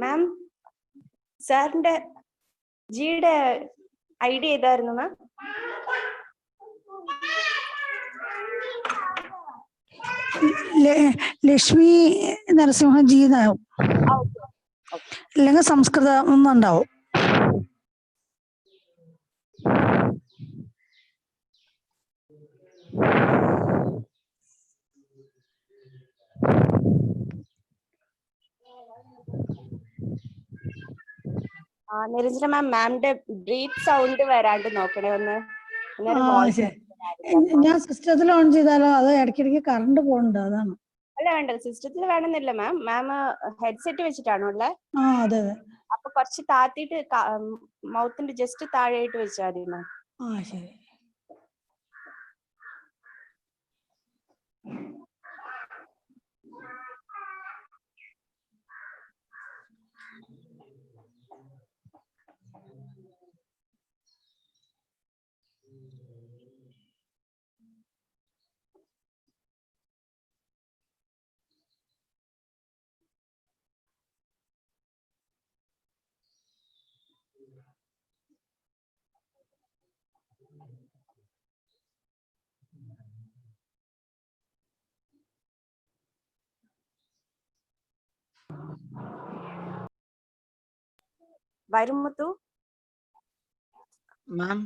മാം സാറിന്റെ ജിയുടെ ഐഡി ഏതായിരുന്നു മാം? ലക്ഷ്മി നരസിംഹജി എന്നാവും, അല്ലെങ്കിൽ സംസ്കൃതം എന്നുണ്ടാവും. നിരഞ്ജന മാം, മാമിന്റെ ബ്രീത്ത് സൗണ്ട് വരാണ്ട് നോക്കണേ ഒന്ന്. ഞാൻ സിസ്റ്റത്തിൽ ഓൺ ചെയ്താലോ? അത് ഇടയ്ക്കിടയ്ക്ക് കറണ്ട് പോകുന്നുണ്ട്, അതാണ്. അല്ല വേണ്ട, സിസ്റ്റത്തിൽ വേണമെന്നില്ല മാം. മാം ഹെഡ്സെറ്റ് വെച്ചിട്ടാണോ ഉള്ളത്? അതെ അതെ. അപ്പൊ കുറച്ച് താത്തിട്ട് മൗത്തിന്റെ ജസ്റ്റ് താഴെയായിട്ട് വെച്ചാൽ മതി മാം. ശരി. വൈരമുത്തു മാം,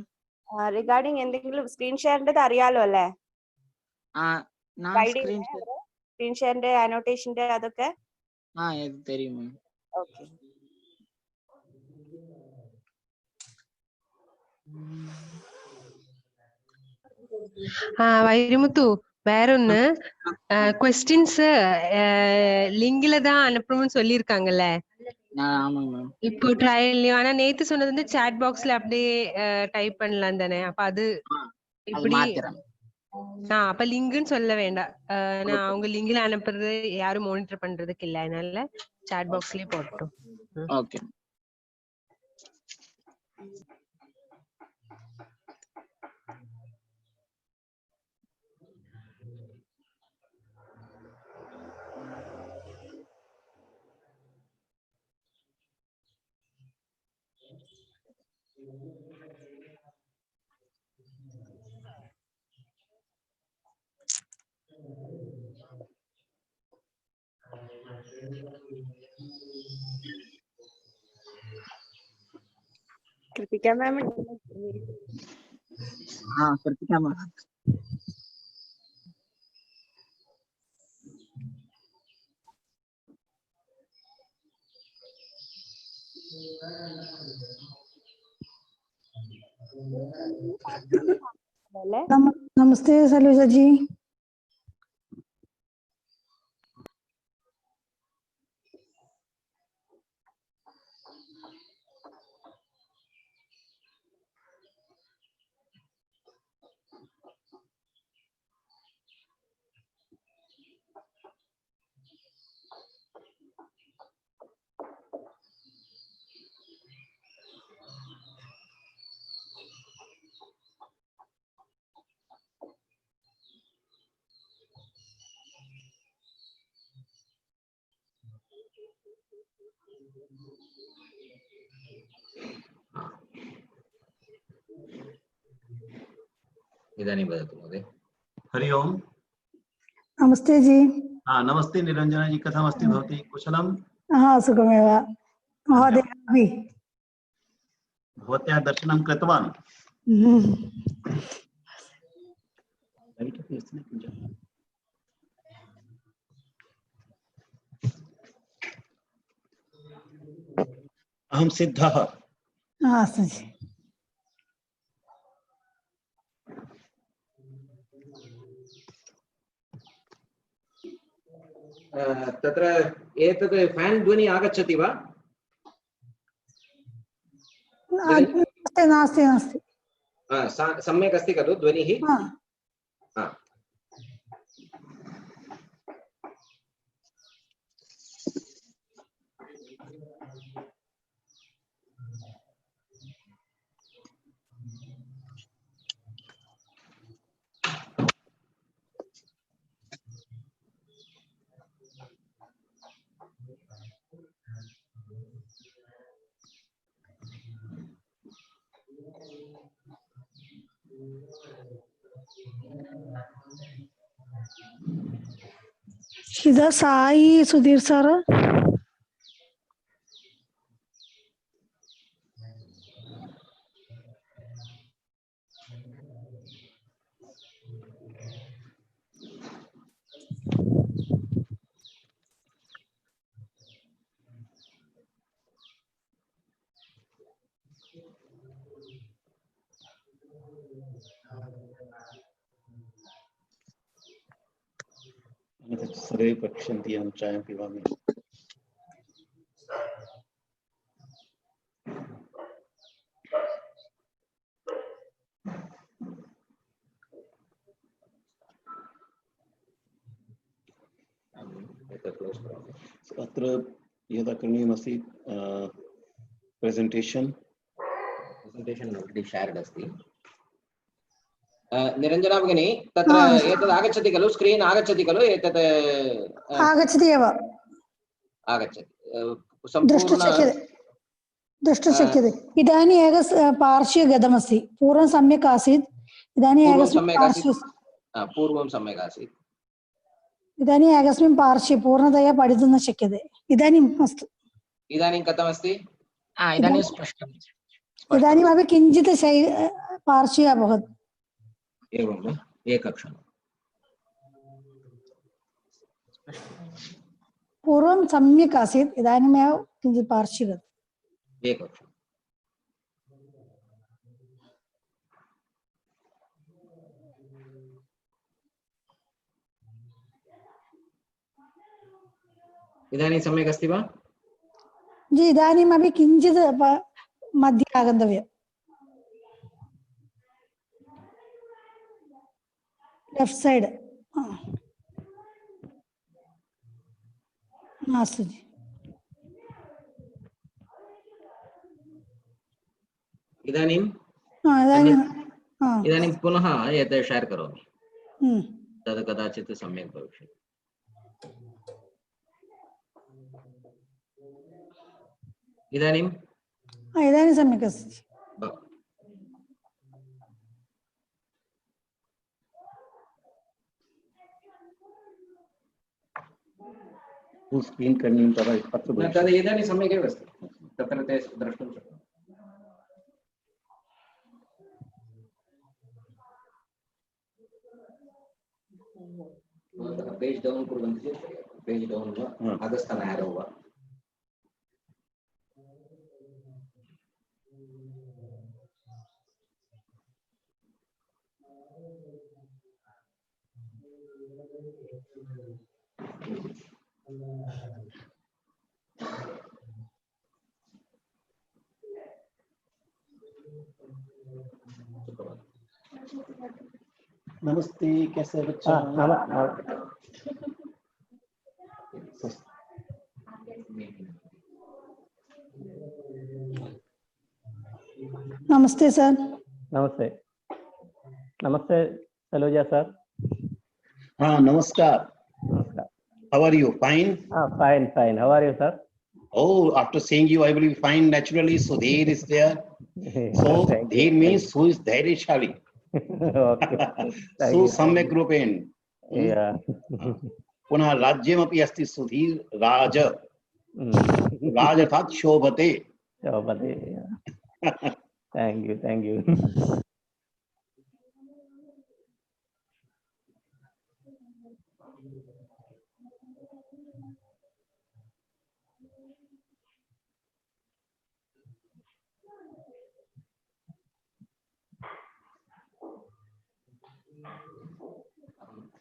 റിഗാർഡിംഗ് എന്തെങ്കിലും സ്ക്രീൻ ഷെയറിന്റെ അറിയാലോ അല്ലേ? സ്ക്രീൻ ഷെയറിന്റെ അനോട്ടേഷന്റെ അതൊക്കെ தெரியும் മാം. ഓക്കെ. വൈരമുത്തു, வேறொன்னு क्वेश्चंस லிங்க்ல தான் அனுப்பணும்னு சொல்லிருக்காங்கல்ல? ஆமாங்க மேம். இப்போ ட்ரையல்ல ஆனா நேத்து சொன்னது வந்து chat boxல அப்படியே டைப் பண்ணலாம் தானே? அப்ப அது இப்படி அப்ப லிங்க்னு சொல்ல வேண்டாம். நான் அவங்க லிங்க்ல அனுப்புறது யாரும் மானிட்டர் பண்றதுக்கு இல்ல, அதனால chat boxலயே போட்டோம். Okay. Kritika ma'am, Kritika ma'am. नमस्ते सलूजा जी. इदानीं वदतु महोदय। हरि ओम। नमस्ते जी। नमस्ते निरंजना जी, कथमस्ति भवती? कुशलम्? सुखमेव महोदय। भवत्याः दर्शनं कृतवान्? अहं सिद्धः। अस्तु जी। तत्र एतत् फैन् ध्वनि आगच्छति वा? नास्ति नास्ति नास्ति। सम्यक् अस्ति खलु ध्वनिः? ഇത് സായി സുധീർ സാറ്. सर्वे पश्यन्ति अहं चायं पिबामि. अत्र यदा करणीयमस्ति प्रेजेंटेशन already shared अस्ति. निरञ्जना भगिनी तत्र एतद् आगच्छति खलु, स्क्रीन् आगच्छति खलु, एतत् आगच्छति एव, आगच्छति द्रष्टुं शक्यते. इदानीम् पार्श्वे गतमस्ति. पूर्वं सम्यक् आसीत्, इदानीम् पूर्वं सम्यक् आसीत्. इदानीम् एकस्मिन् पार्श्वे पूर्णतया पठितुं न शक्यते. इदानीम् अस्तु. इदानीं कथमस्ति? इदानीं स्पष्टम्. इदानीमपि किञ्चित् पार्श्वे अभवत्. एवं वा? एकक्षणम्. पूर्वं सम्यक् आसीत्, इदानीमेव किञ्चित् पार्श्वे गतम्. एकक्षणम्. इदानीं सम्यक् अस्ति वा? जी, इदानीमपि किञ्चित् मध्ये आगन्तव्यम्. लेफ्ट् सैड् मास्तु जी. इदानीं पुनः एतत् शेर् करोमि. तद् कदाचित् सम्यक् भविष्यति. इदानीं सम्यक् अस्ति. स्क्रीन् करणीयं तदा पत्र तद् इदानीं सम्यक् एव अस्ति. तत्र ते द्रष्टुं शक्नुमः. पेज् डौन् कुर्वन्ति चेत् पेज् डौन् वा अधस्थान एरो वा. नमस्ते, कैसे हैं बच्चा? नमस्ते सर. नमस्ते. नमस्ते सलोजा सर. हाँ, नमस्कार. नमस्कार. How are you? Fine? Fine, fine. How are you, sir? Oh, after seeing you, I will be fine naturally. So there is there. So there means who is Dhairishali. Okay. So सम्यक् रूपेण. Yeah. पुनः राज्यमपि अस्ति सुधीर राज. राज अर्थात् शोभते. शोभते. Thank you, thank you.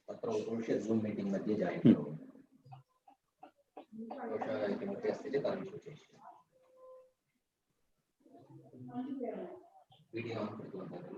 तत्र उपविश्य Zoom meeting मध्ये जायिन् करोमि. दोषः किमपि अस्ति चेत् अहं सूचयिष्यामि. वीडियो आन् कृतवन्तः खलु?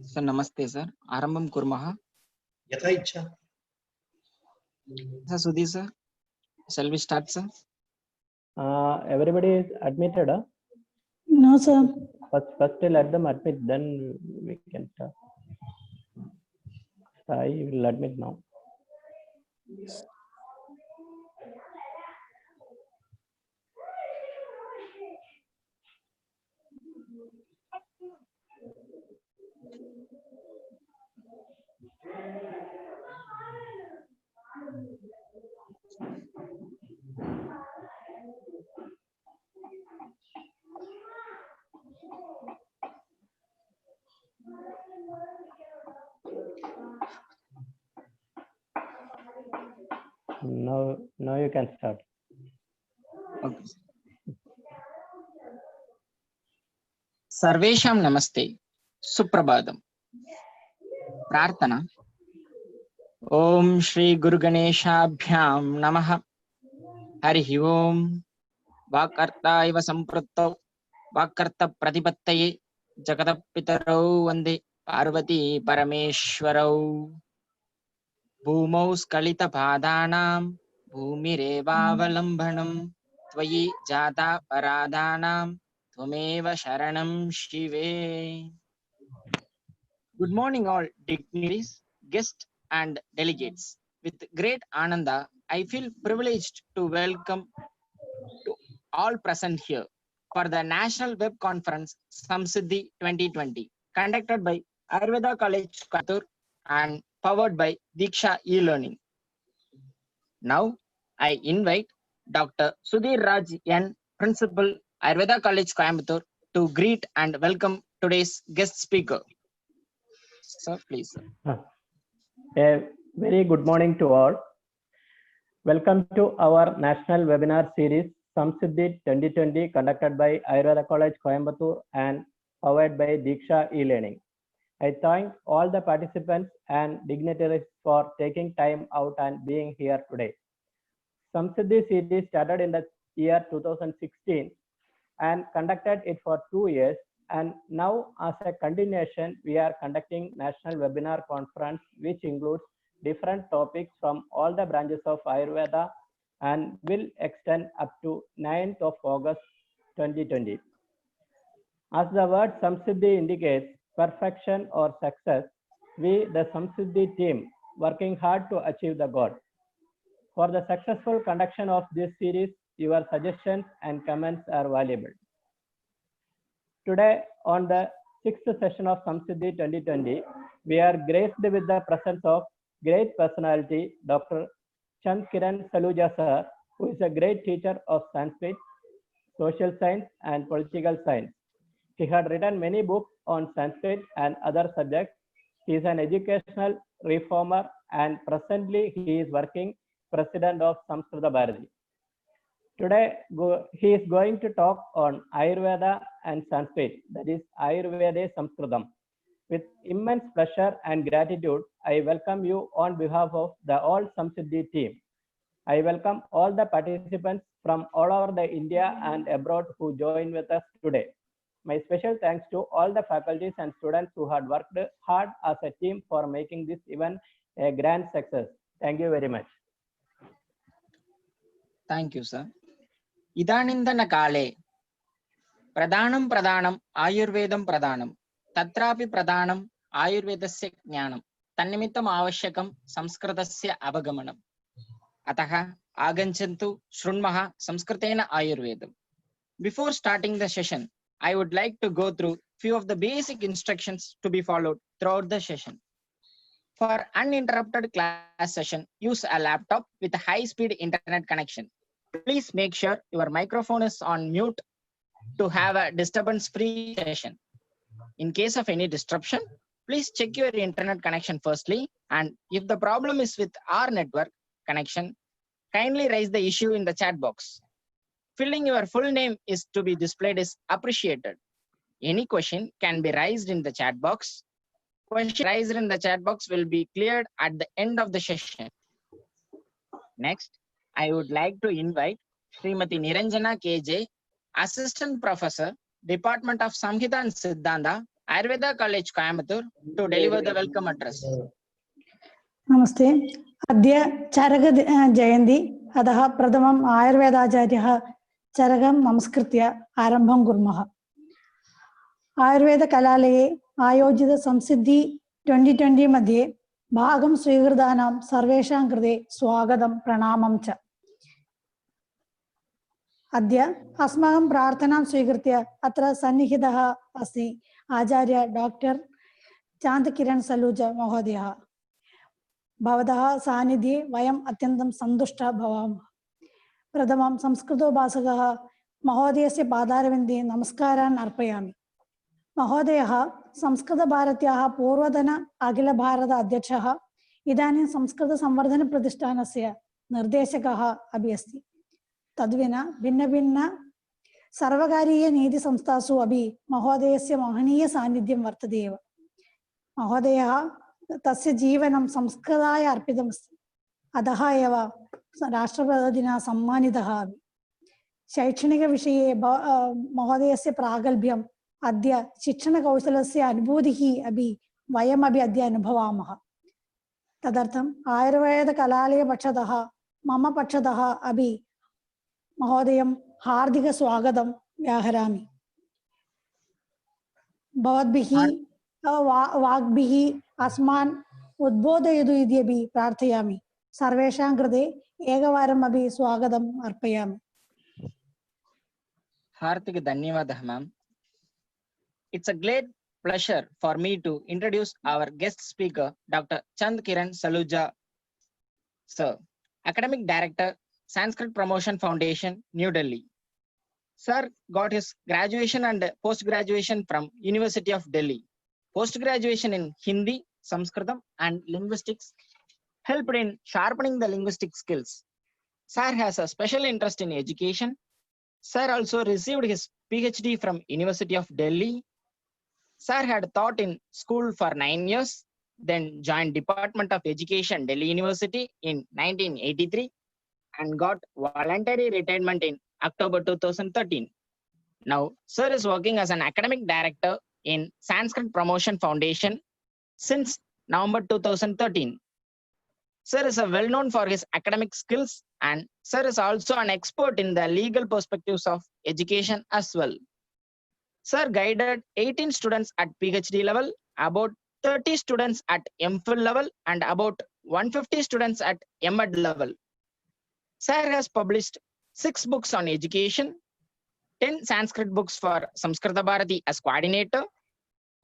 सर नमस्ते सर आरंभं कुर्मः यथा इच्छा. Sir Sudhir sir shall we start sir Everybody is admitted. No, sir. First let them admit, then we can start. I will admit now. Now you can start. okay सर्वेषां नमस्ते सुप्रभातम् प्रार्थना ओम श्री गुरुगणेशाभ्यां नमः हरिः ओम वाक्कर्ता इव सम्पृक्तौ वाक्कर्त प्रतिपत्तये जगतपितरौ वन्दे पार्वती परमेश्वरौ भूमौ स्खलितपादानां भूमिरेवावलम्बनं त्वयि जाता परादानां त्वमेव शरणं शिवे. Good morning all dignitaries, guests and delegates. With great ananda, I feel privileged to welcome to all present here for the National Web Conference Samsiddhi 2020 conducted by Ayurveda College Coimbatore and powered by Diksha e-learning. Now I invite Dr. Sudhir Raj N, Principal Ayurveda College Coimbatore to greet and welcome today's guest speaker. Sir, please. Sir. A very good morning to all. Welcome to our national webinar series Samsiddhi 2020 conducted by Ayurveda College Coimbatore and powered by Diksha e-learning. I thank all the participants and dignitaries for taking time out and being here today. Samsiddhi series started in the year 2016 and conducted it for 2 years, and now as a continuation we are conducting national webinar conference which includes different topics from all the branches of Ayurveda and will extend up to 9th of August 2020. As the word Samsiddhi indicates, perfection or success, we, the Samsiddhi team, working hard to achieve the goal. For the successful conduction of this series, your suggestions and comments are valuable. Today, on the 6th session of Samsiddhi 2020, we are graced with the presence of great personality, Dr. Chand Kiran Saluja sir, who is a great teacher of Sanskrit, social science, and political science. He had written many books on Sanskrit and other subjects. He is an educational reformer, and presently he is working president of Samskrita Bharati. Today, he is going to talk on Ayurveda and Sanskrit, that is Ayurveda Samskritam. With immense pleasure and gratitude, I welcome you on behalf of the all Samsiddhi team. I welcome all the participants from all over the India and abroad who join with us today. My special thanks to all the faculties and students who had worked hard as a team for making this event a grand success. Thank you very much. Thank you, sir. Idanindana kale Pradhanam Pradhanam Ayurvedam Pradhanam Tatrapi Pradhanam Ayurvedasya Jnanam Tannimittam Avashyakam Samskritasya Avagamanam Ataha Aganchantu Shrunmaha Samskritena Ayurvedam. Before starting the session, I would like to go through few of the basic instructions to be followed throughout the session. For uninterrupted class session, use a laptop with a high-speed internet connection. Please make sure your microphone is on mute to have a disturbance-free session. In case of any disruption, please check your internet connection firstly, and if the problem is with our network connection, kindly raise the issue in the chat box. Filling your full name is to be displayed is appreciated. Any question can be raised in the chat box. Question raised in the chat box will be cleared at the end of the session. Next, I would like to invite Srimati Niranjana KJ, Assistant Professor, Department of Samhita and Siddhanta, Ayurveda College, Coimbatore, to deliver the welcome address. Namaste. Adya Charaga Jayanti, Adaha Pradhamam Ayurvedacharya Charagam Namaskritya Arambham Gurmaha. Ayurveda Kalalaye Ayojita Samsiddhi 2020 Madhye Bhagam Srigardanam Sarvesham Krite Swagadam Pranamam Cha. Adya Asmagam Prarthanam Swigartya Atra Sannihidaha Asti Acharya Dr. Chand Kiran Saluja Mahodaya. Bhavadaha Sanidhye Vayam Atyantam Sandushta Bhavam. Pradhamam Samskrito Basagaha Mahodayasya Padarvinde Namaskaran Arpayami. Mahodayaha Samskrita Bharatyaha Purvadana Agila Bharata Adhyakshaha Idanin Samskrita Samvardhana Pratishtanasya Nirdeshakaha Abhyasti. Tadvina Bhinna Bhinna Sarvagariya Nidhi Samstasu Abhi Mahodayasya Mahaniya Sanidhyam Vartadeva. Mahodayaha Tasya Jeevanam Samskritaya Arpidamasti. Adaha Eva Rashtrapadina Sammanidaha. Shaikshnika Vishaye Mahodayasya Pragalbhyam Adya Shiksana Kausalasya Anubodhihi Abhi Vayam Abhi Adya Anubhavamaha. Tadartham Ayurveda Kalalaya Pachadaha Mama Pachadaha Abhi Mahodayam Hardika Swagadam Vyaharami. Bhavadbihi Vagbihi Asman Udbodayadu Idyabi Prarthayami. Sarvesham Krite Egavaram Abhi Swagadam Arpayami. Hartik Dhanyavadah, ma'am. It's a great pleasure for me to introduce our guest speaker, Dr. Chand Kiran Saluja, sir, Academic Director, Sanskrit Promotion Foundation, New Delhi. Sir got his graduation and post-graduation from University of Delhi. Post-graduation in Hindi, Sanskritam and linguistics helped in sharpening the linguistic skills. Sir has a special interest in education. Sir also received his PhD from University of Delhi. Sir had taught in school for 9 years, then joined Department of Education, Delhi University in 1983 and got voluntary retirement in October 2013. Now, Sir is working as an academic director in Sanskrit Promotion Foundation since November 2013. Sir is well known for his academic skills, and Sir is also an expert in the legal perspectives of education as well. Sir guided 18 students at PhD level, about 30 students at MPhil level and about 150 students at MEd level. Sir has published 6 books on education, 10 Sanskrit books for Samskrita Bharati as coordinator,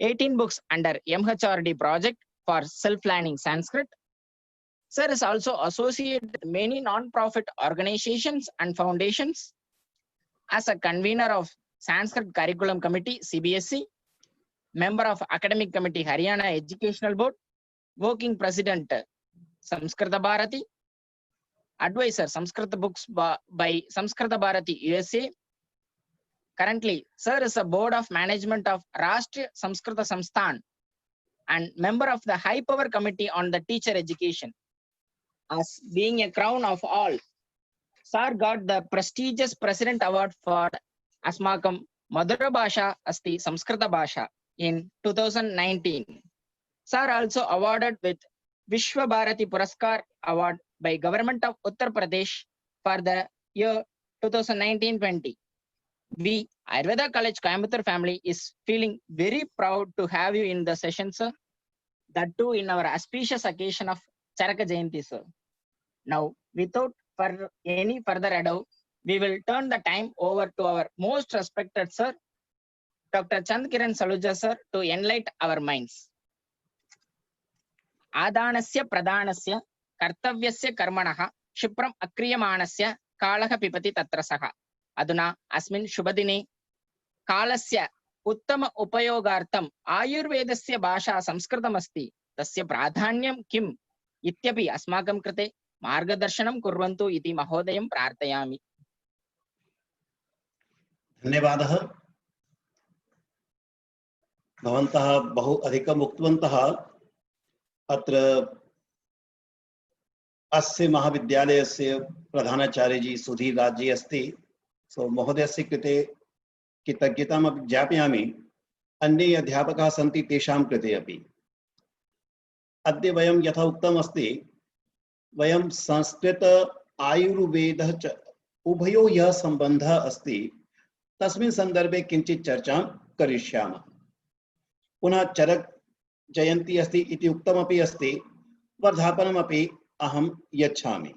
18 books under MHRD project for self-learning Sanskrit. Sir is also associated with many non-profit organizations and foundations as a convener of Sanskrit Curriculum Committee, CBSE, member of Academic Committee, Haryana Educational Board, working president, Samskrita Bharati, advisor, Samskrita books by Samskrita Bharati, USA. Currently, Sir is a board of management of Rashtriya Samskrita Samsthan and member of the High Power Committee on the Teacher Education. As being a crown of all, Sir got the prestigious President Award for Asmakam Madhura Bhasha Asti Samskrita Bhasha in 2019. Sir also awarded with Vishwa Bharati Puraskar Award by Government of Uttar Pradesh for the year 2019-20. We, Ayurveda College Coimbatore family, is feeling very proud to have you in the session, sir. That too in our auspicious occasion of Charaka Jayanti, sir. Now, without any further ado, we will turn the time over to our most respected sir, Dr. Chandkiran Saluja, sir, to enlighten our minds. Adanasya pradhanasya kartavyasya karmanaha shipram akriyamanasya kalaha pipati tatrasaha. Aduna asmin shubhadine kalasya uttama upayogartam ayurvedasya bhasha samskritamasti tasya pradhanyam kim ityapi asmakam krite margadarshanam kurvantu iti mahodayam prarthayami. धन्यवादः। भवन्तः बहु अधिकम् उक्तवन्तः। अत्र अस्य महाविद्यालयस्य प्रधानाचार्यजी सुधीर राज जी अस्ति। सो महोदयस्य कृते कृतज्ञताम् अपि ज्ञापयामि। अन्ये अध्यापकाः सन्ति तेषां कृते अपि। अद्य वयं यथा उक्तम् अस्ति, वयं संस्कृत आयुर्वेदः च उभयोः यः सम्बन्धः अस्ति तस्मिन् सन्दर्भे किञ्चित् चर्चां करिष्यामः। पुनः चरक जयन्ती अस्ति इति उक्तमपि अस्ति, वर्धापनमपि अहं यच्छामि।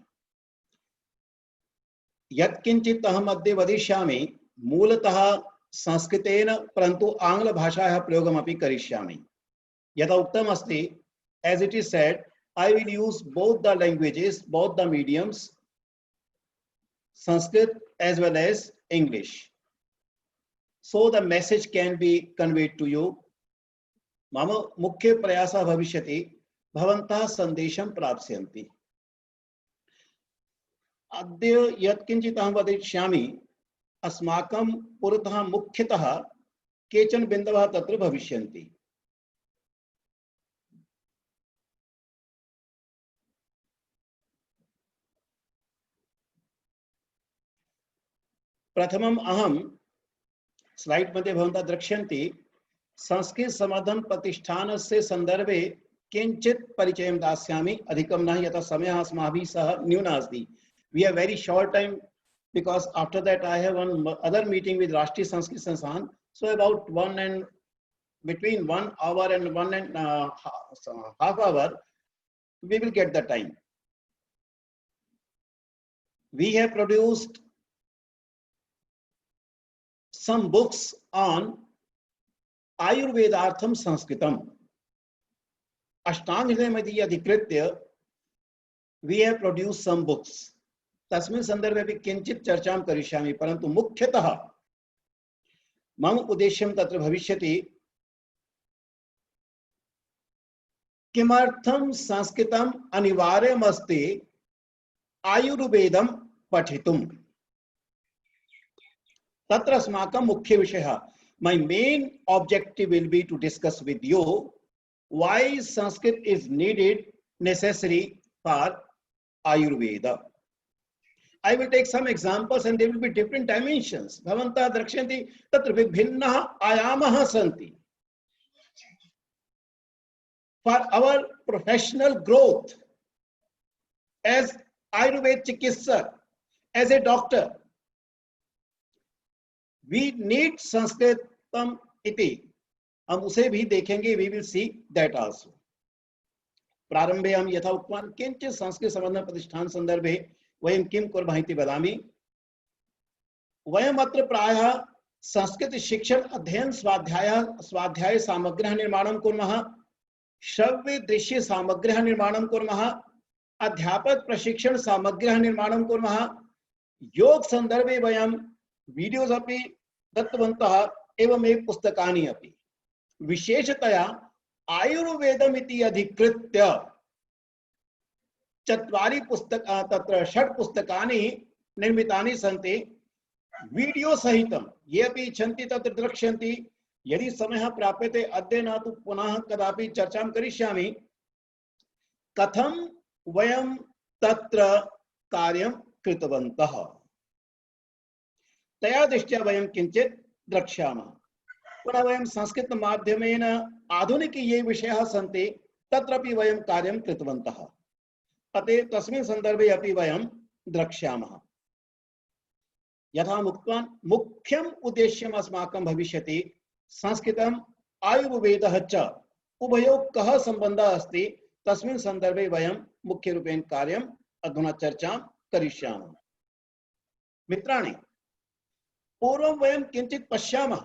यत्किञ्चित् अहम् अद्य वदिष्यामि मूलतः संस्कृतेन परन्तु आङ्ग्लभाषायाः प्रयोगमपि करिष्यामि। यथा उक्तम् अस्ति, as it is said, I will use both the languages, both the mediums, Sanskrit as well as English, so the message can be conveyed to you. मम मुख्य प्रयासः भविष्यति भवन्तः सन्देशं प्राप्स्यन्ति। अद्य यत्किञ्चित् अहं वदिष्यामि, अस्माकं पुरतः मुख्यतः केचन बिन्दवः तत्र भविष्यन्ति। प्रथमम् अहं स्लाइड् मध्ये भवन्तः द्रक्ष्यन्ति, संस्कृत संवर्धन प्रतिष्ठानस्य सन्दर्भे किञ्चित् परिचयं दास्यामि। अधिकं न, यथा समयः अस्माभिः सह न्यूनः अस्ति। We have very short time because after that I have one other meeting with Rashtriya Sanskrit Sansthan. So about between 1 hour and 1.5 hours, we will get the time. We have produced some books on Ayurvedartham Sanskritam. Ashtanga Hridayamati adhikritya, we have produced some books. तस्मिन् सन्दर्भे अपि किञ्चित् चर्चां करिष्यामि, परन्तु मुख्यतः मम उद्देश्यं तत्र भविष्यति किमर्थं संस्कृतम् अनिवार्यमस्ति आयुर्वेदं पठितुम्। तत्र अस्माकं मुख्य विषयः। My main objective will be to discuss with you why Sanskrit is needed, necessary for Ayurveda. I will take some examples and there will be different dimensions. Bhavantah drakshyanti tatra vibhinnah ayamah santi. For our professional growth as Ayurveda Chikitsak, as a doctor, we need Sanskritam iti. हम उसे भी देखेंगे, we will see that also. प्रारंभे हम यथा उक्तवान् किञ्चित् संस्कृत संवर्धन प्रतिष्ठान संदर्भे वयं किं कुर्मः इति वदामि। वयम् अत्र प्रायः संस्कृत शिक्षण अध्ययन स्वाध्याय सामग्र्यः निर्माणं कुर्मः, श्रव्य दृश्य सामग्र्यः निर्माणं कुर्मः, अध्यापक प्रशिक्षण सामग्र्यः निर्माणं कुर्मः, योग संदर्भे वयं वीडियोस् अपि दत्तवन्तः एवमेव पुस्तकानि अपि। विशेषतया आयुर्वेदमिति अधिकृत्य चत्वारि तत्र 6 पुस्तकानि निर्मितानि सन्ति वीडियो सहितं। ये अपि इच्छन्ति तत्र द्रक्ष्यन्ति। यदि समयः प्राप्यते अद्य न तु पुनः कदापि चर्चां करिष्यामि कथं वयं तत्र कार्यं कृतवन्तः। तया दृष्ट्या वयं किञ्चित् द्रक्ष्यामः। पुनः वयं संस्कृत माध्यमेन आधुनिक ये विषयाः सन्ति तत्रापि वयं कार्यं कृतवन्तः। अतः तस्मिन् सन्दर्भे अपि वयं द्रक्ष्यामः। यथा उक्तवान् मुख्यम् उद्देश्यम् अस्माकं भविष्यति संस्कृतम् आयुर्वेदः च उभयोः कः सम्बन्धः अस्ति तस्मिन् सन्दर्भे वयं मुख्यरूपेण कार्यम् अधुना चर्चां करिष्यामः। मित्राणि, पूर्वं वयं किञ्चित् पश्यामः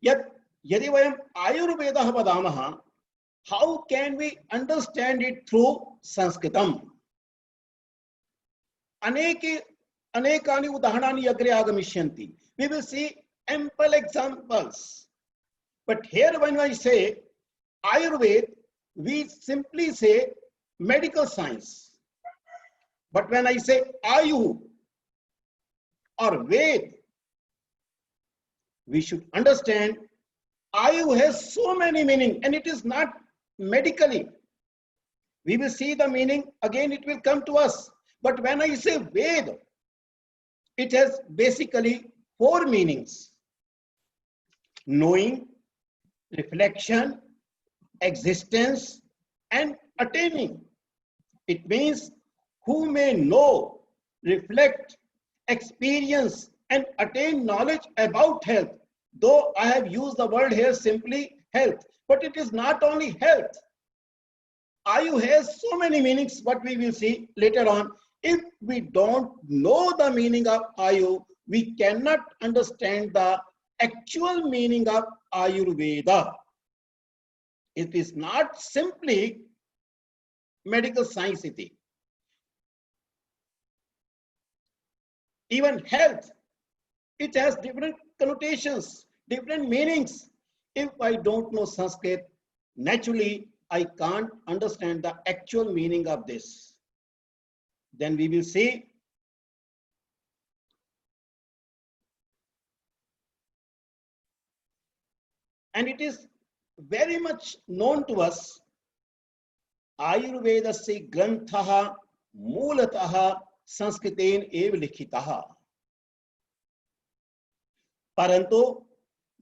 यत् यदि वयम् आयुर्वेदः वदामः, how can we understand it through संस्कृतम्। अनेकानि उदाहरणानि अग्रे आगमिष्यन्ति। We will see ample examples. But here when I say Ayurveda, we simply say medical science. But when I say Ayu or Ved, we should understand Ayu has so many meanings and it is not medically. We will see the meaning again, it will come to us. But when I say Ved, it has basically 4 meanings: knowing, reflection, existence, and attaining. It means who may know, reflect, experience, and attain knowledge about health. Though I have used the word here simply health, but it is not only health. Ayu has so many meanings, what we will see later on. If we don't know the meaning of Ayu, we cannot understand the actual meaning of Ayurveda. It is not simply medical science. Even health, it has different connotations, different meanings. If I don't know Sanskrit, naturally I can't understand the actual meaning of this. Then we will see and it is very much known to us, Ayurvedasya granthaha मूलतः संस्कृतेन एव लिखितः। परन्तु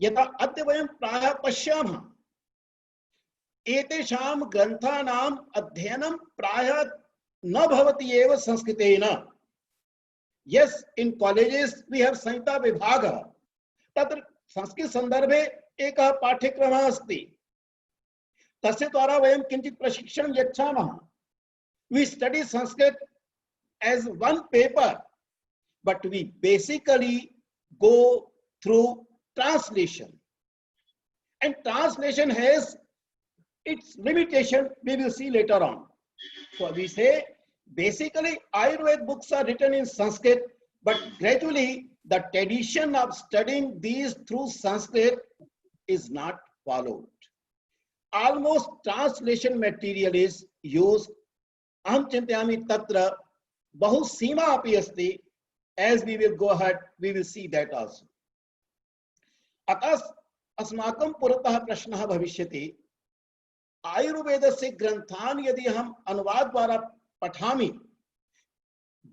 यथा अद्य वयं प्रायः पश्यामः एतेषां ग्रन्थानाम् अध्ययनं प्रायः न भवति एव संस्कृतेन। Yes, in colleges we have संहिता विभागः, तत्र संस्कृत संदर्भे एकः पाठ्यक्रमः अस्ति, तस्य द्वारा वयं किञ्चित् प्रशिक्षणं यच्छामः। We study Sanskrit as one paper, but we basically go through translation, and translation has its limitation. We will see later on. So we say basically Ayurveda books are written in Sanskrit, but gradually the tradition of studying these through Sanskrit is not followed. Almost translation material is used. Aham chintayami tatra bahu seema api asti. As we will go ahead, we will see that also. Atas अस्माकं पुरतः प्रश्नः भविष्यति, आयुर्वेदस्य ग्रन्थान् यदि अहम् अनुवाद द्वारा पठामि,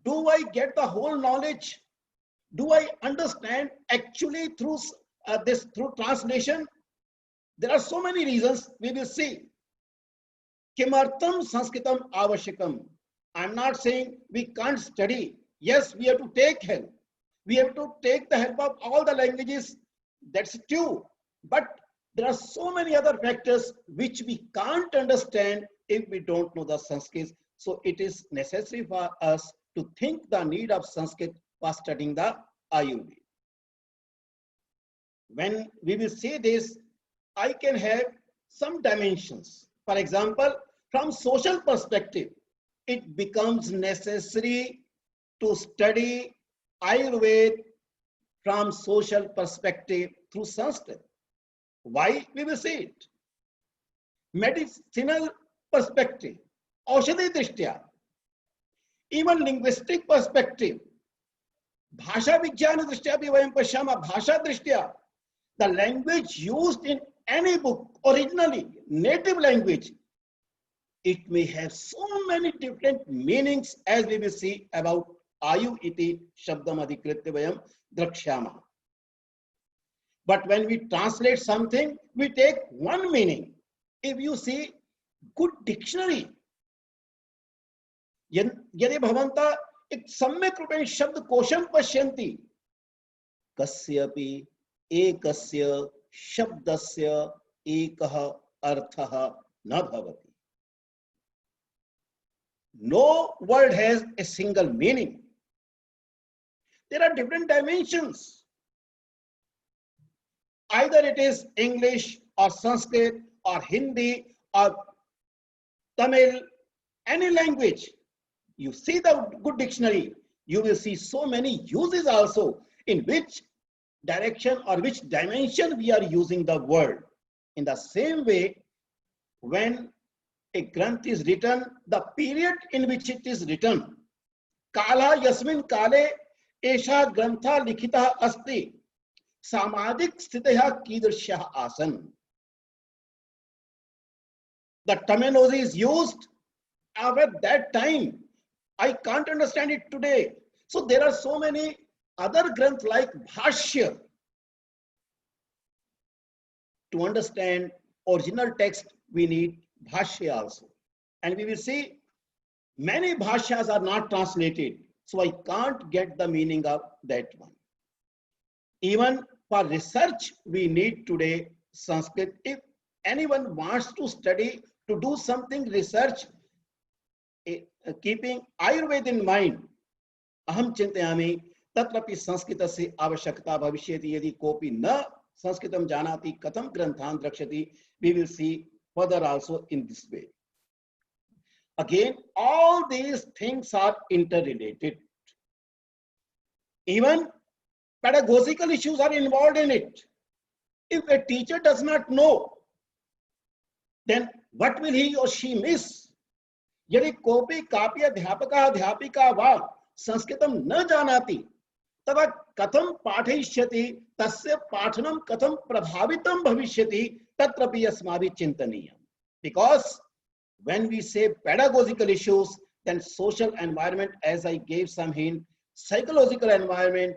do I get the whole knowledge? Do I understand actually through through translation? There are so many reasons. We will see. Kimartam sanskritam avashyakam. I'm not saying we can't study. Yes, we have to take help. We have to take the help of all the languages. That's true. But there are so many other factors which we can't understand if we don't know the Sanskrit. So it is necessary for us to think the need of Sanskrit for studying the Ayurveda. When we will say this, I can have some dimensions. For example, from social perspective, it becomes necessary to study Ayurveda from social perspective through Sanskrit. Why? We will see it. Medicinal perspective, औषधि दृष्टया, even linguistic perspective, भाषा विज्ञान दृष्टया भी वयं पश्यामः, भाषा दृष्टया, the language used in any book originally, native language, it may have so many different meanings, as we will see about Ayu iti shabdam adhikritya vayam drakshyamah. But when we translate something, we take one meaning. If you see good dictionary, यदि भवन्तः एक सम्यक् रूपेण शब्दकोशं पश्यन्ति, कस्यापि एकस्य शब्दस्य एकः अर्थः न भवति. No word has a single meaning. There are different dimensions. Either it is English or Sanskrit or Hindi or Tamil, any language. You see the good dictionary, you will see so many uses also in which direction or which dimension we are using the word. In the same way, when a granth is written, the period in which it is written, kala yasmin kale esha grantha likhita asti samadik sthitah kidrshah asan. The terminology is used at that time. I can't understand it today. So there are so many other granths like Bhashya. To understand original text, we need Bhashya also. And we will see many Bhashyas are not translated. So I can't get the meaning of that one. Even for research, we need today Sanskrit. If anyone wants to study, to do something research, keeping Ayurveda in mind, aham chintayami tatrapi sanskritasya avashyakta bhavishyati yadi kopi na sanskritam janati katham granthan drakshati. We will see further also in this way. Again, all these things are interrelated. Even pedagogical issues are involved in it. If a teacher does not know, then what will he or she miss? यदि कोऽपि कापि अध्यापकः अध्यापिका वा संस्कृतं न जानाति, तदा कथं पाठयिष्यति, तस्य पाठनं कथं प्रभावितं भविष्यति, तत्रपि अस्माभिः चिन्तनीयम्. Because when we say pedagogical issues, then social environment, as I gave some hint, psychological environment,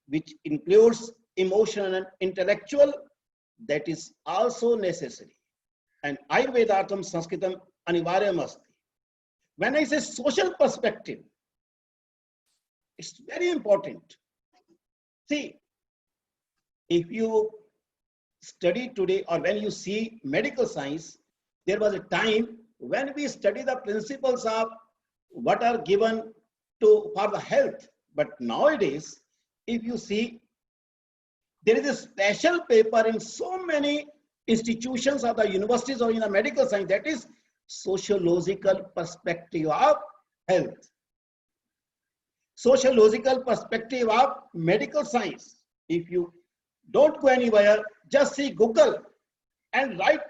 which includes emotional and intellectual, that is also necessary. And Ayurvedartham Sanskritam anivaryam asti. When I say social perspective, it's very important. See, if you study today or when you see medical science, there was a time when we study the principles of what are given for the health. But nowadays, if you see, there is a special paper in so many institutions or the universities or in the medical science, that is sociological perspective of health. Sociological perspective of medical science. If you don't go anywhere, just see Google and write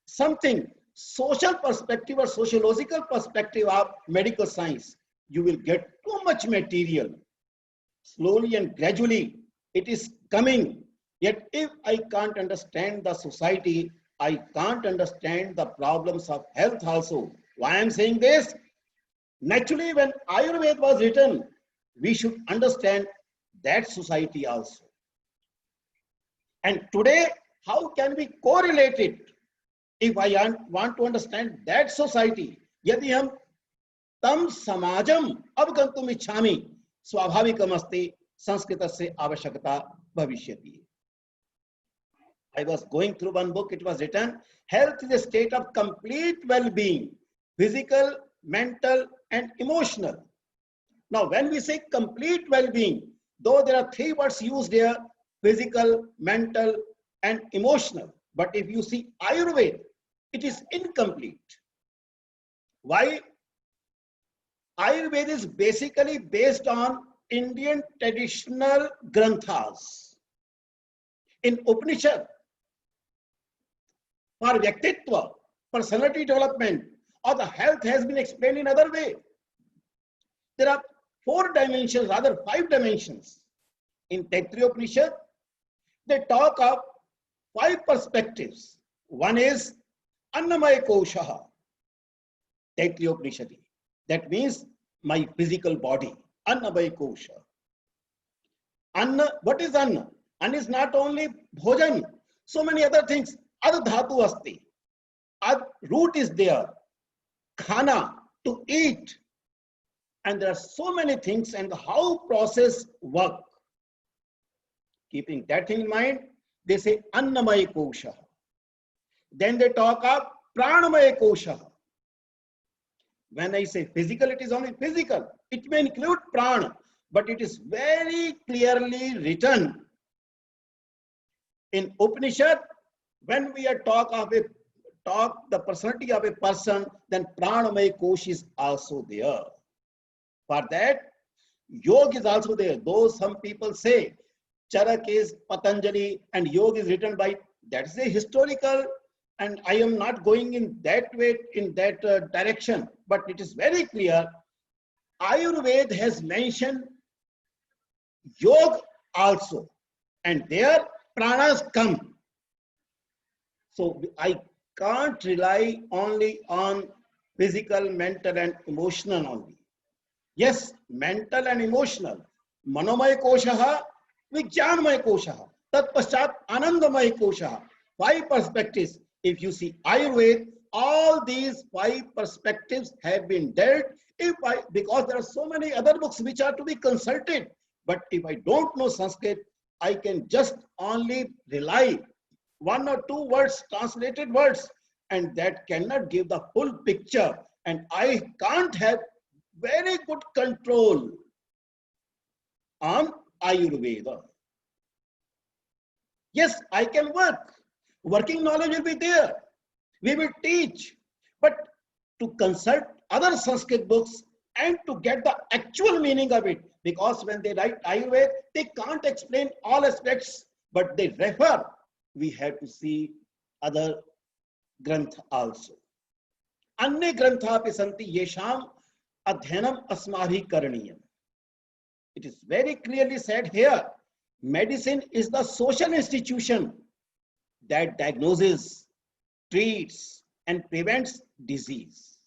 something, social perspective or sociological perspective of medical science. You will get too much material. Slowly and gradually it is coming. Yet if I can't understand the society, I can't understand the problems of health also. Why I'm saying this? Naturally, when Ayurveda was written, we should understand that society also. And today, how can we correlate it? If I want to understand that society, यदि हम तम समाजम अवगन्तुम इच्छामि, स्वाभाविकमस्ति संस्कृतस्य आवश्यकता भविष्यति. I was going through one book, it was written, health is a state of complete well-being, physical, mental, and emotional. Now, when we say complete well-being, though there are three words used here, physical, mental, and emotional. But if you see Ayurveda, it is incomplete. Why? Ayurveda is basically based on Indian traditional granthas. In Upanishad, for Vyaktitva, personality development, or the health has been explained in other way. There are 4 dimensions, rather 5 dimensions. In Taittiriya Upanishad, they talk of 5 perspectives. One is Annamaya Koshaha, Taittiriya Upanishad. That means my physical body, Annamaya Kosha. Anna, what is Anna? Anna is not only Bhojan, so many other things. Ad dhatu asti. Ad root is there. Khana, to eat. And there are so many things and how process work. Keeping that thing in mind, they say Annamaya Kosha. Then they talk of Pranamaya Kosha. When I say physical, it is only physical. It may include prana, but it is very clearly written in Upanishad. When we are talk the personality of a person, then Pranamaya Kosh is also there. For that, yoga is also there. Though some people say Charak is Patanjali and yoga is written by, that is a historical, and I am not going in that way, in that direction, but it is very clear. Ayurveda has mentioned yoga also, and there pranas come. So I can't rely only on physical, mental, and emotional only. Yes, mental and emotional. Manomaya koshaha, Vijnanamaya koshaha, Tat Paschat Anandamaya koshaha. 5 perspectives. If you see Ayurveda, all these 5 perspectives have been dealt. Because there are so many other books which are to be consulted. But if I don't know Sanskrit, I can just only rely 1 or 2 words, translated words, and that cannot give the full picture. And I can't have very good control on Ayurveda. Yes, I can work. Working knowledge will be there. We will teach. But to consult other Sanskrit books and to get the actual meaning of it, because when they write Ayurveda, they can't explain all aspects, but they refer. We have to see other grantha also. Anya grantha api santi yesham adhyanam asmabhi karaniyam. It is very clearly said here, medicine is the social institution that diagnoses, treats, and prevents disease.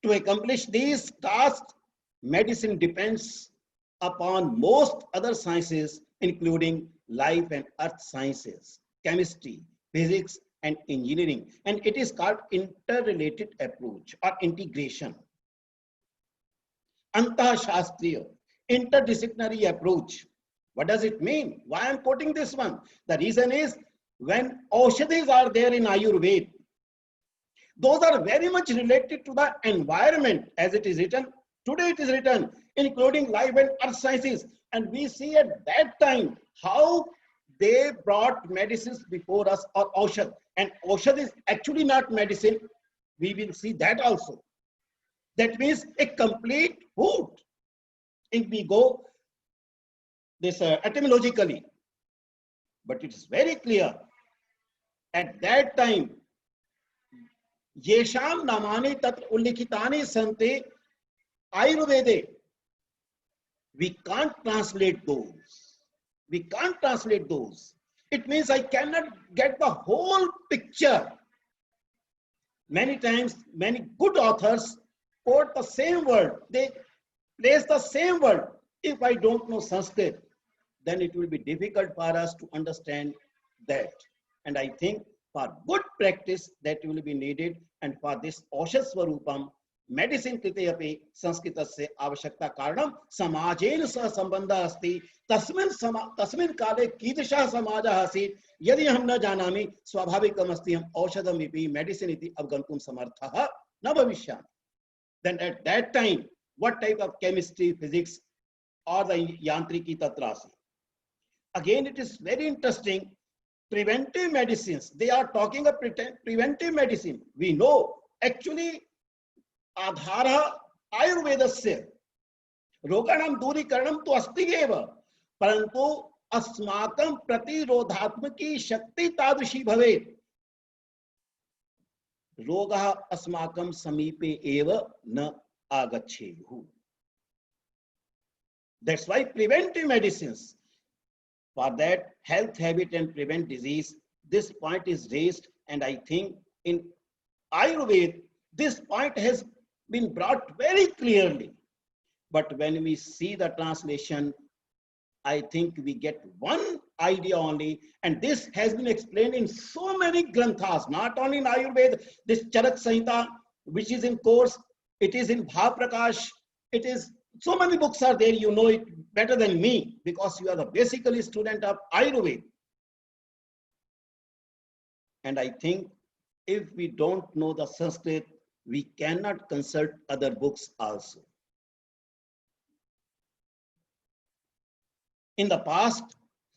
To accomplish these tasks, medicine depends upon most other sciences, including life and earth sciences, chemistry, physics, and engineering. And it is called interrelated approach or integration. Antah-shastriya, interdisciplinary approach. What does it mean? Why I'm quoting this one? The reason is when Aushadhis are there in Ayurveda, those are very much related to the environment as it is written. Today it is written, including life and earth sciences. And we see at that time how they brought medicines before us or Aushad. And Aushad is actually not medicine. We will see that also. That means a complete food. If we go this etymologically, but it is very clear at that time, Yesham namani tatra ullikhitani sante Ayurvede. We can't translate those. We can't translate those. It means I cannot get the whole picture. Many times, many good authors quote the same word. They place the same word. If I don't know Sanskrit, then it will be difficult for us to understand that. And I think for good practice that will be needed. And for this Aushad Swarupam, medicine कृते अपि संस्कृतस्य आवश्यकता कारणं समाजेन सह सम्बन्धः अस्ति। तस्मिन् काले कीदृशः समाजः आसीत् यदि अहं न जानामि स्वाभाविकम् अस्ति हम औषधम् इति मेडिसिन इति अवगन्तुं समर्थः न भविष्यामि। Then at that time what type of chemistry, physics or the yantriki tatra आसीत्? Again it is very interesting. Preventive medicines, they are talking of preventive medicine. We know actually आधारः आयुर्वेदस्य रोगाणां दूरीकरणं तु अस्ति एव, परन्तु अस्माकं प्रतिरोधात्मकी शक्ति तादृशी भवेत् रोगः अस्माकं समीपे एव न आगच्छेयुः। That's why preventive medicines, for that health habit and prevent disease, this point is raised, and I think in Ayurveda this point has been brought very clearly. But when we see the translation, I think we get one idea only, and this has been explained in so many granthas, not only in Ayurveda. This Charak Samhita, which is in course, it is in Bhav Prakash, it is so many books are there. You know it better than me because you are the basically student of Ayurveda. And I think if we don't know the Sanskrit, we cannot consult other books also. In the past,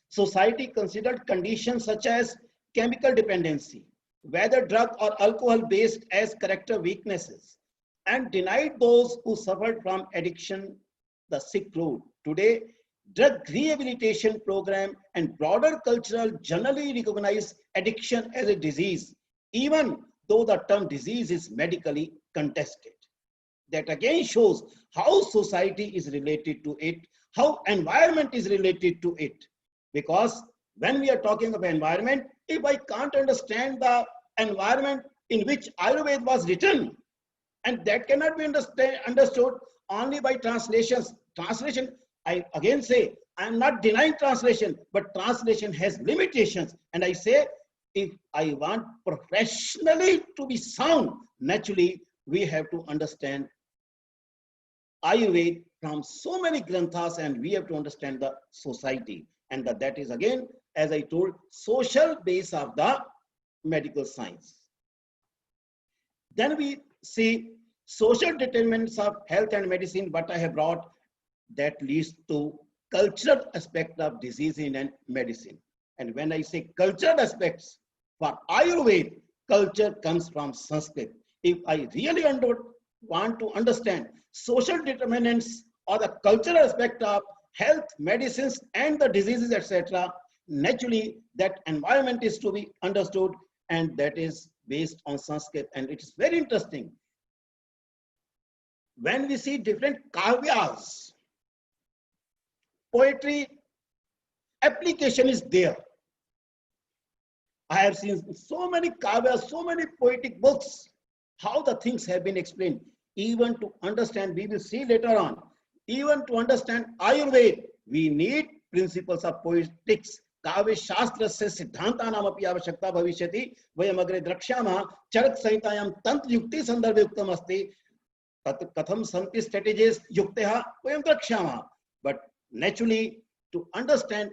society considered conditions such as chemical dependency, whether drug or alcohol based, as character weaknesses, and denied those who suffered from addiction the sick road. Today, drug rehabilitation program and broader cultural generally recognize addiction as a disease, even though the term disease is medically contested. That again shows how society is related to it, how environment is related to it. Because when we are talking about environment, if I can't understand the environment in which Ayurveda was written, and that cannot be understood only by translations. Translation, I again say, I am not denying translation, but translation has limitations. And I say, if I want professionally to be sound, naturally, we have to understand Ayurveda from so many granthas, and we have to understand the society. And that is again, as I told, social base of the medical science. Then we see social determinants of health and medicine, what I have brought, that leads to cultural aspect of disease in medicine. And when I say cultural aspects, for Ayurveda, culture comes from Sanskrit. If I really want to understand social determinants or the cultural aspect of health, medicines, and the diseases, etc., naturally that environment is to be understood, and that is based on Sanskrit. And it is very interesting. When we see different kavyas, poetry application is there. I have seen so many kavyas, so many poetic books, how the things have been explained. Even to understand, we will see later on, even to understand Ayurveda, we need principles of poetics. काव्य शास्त्र से सिद्धांतानाम अपि आवश्यकता भविष्यति। वयम् अग्रे द्रक्ष्यामः। चरक संहितायां तंत्र युक्ति संदर्भे उक्तम् अस्ति। कथं सन्ति स्ट्रेटेजीज युक्तयः वयं द्रक्ष्यामः। But naturally, to understand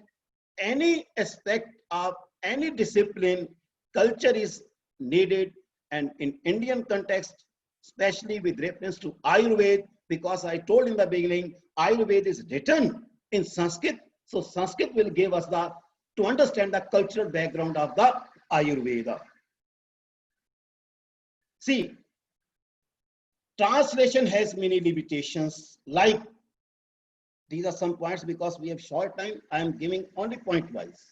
any aspect of any discipline, culture is needed, and in Indian context, especially with reference to Ayurveda, because I told in the beginning, Ayurveda is written in Sanskrit, so Sanskrit will give us to understand the cultural background of the Ayurveda. See, translation has many limitations, like these are some points. Because we have short time, I am giving only point wise.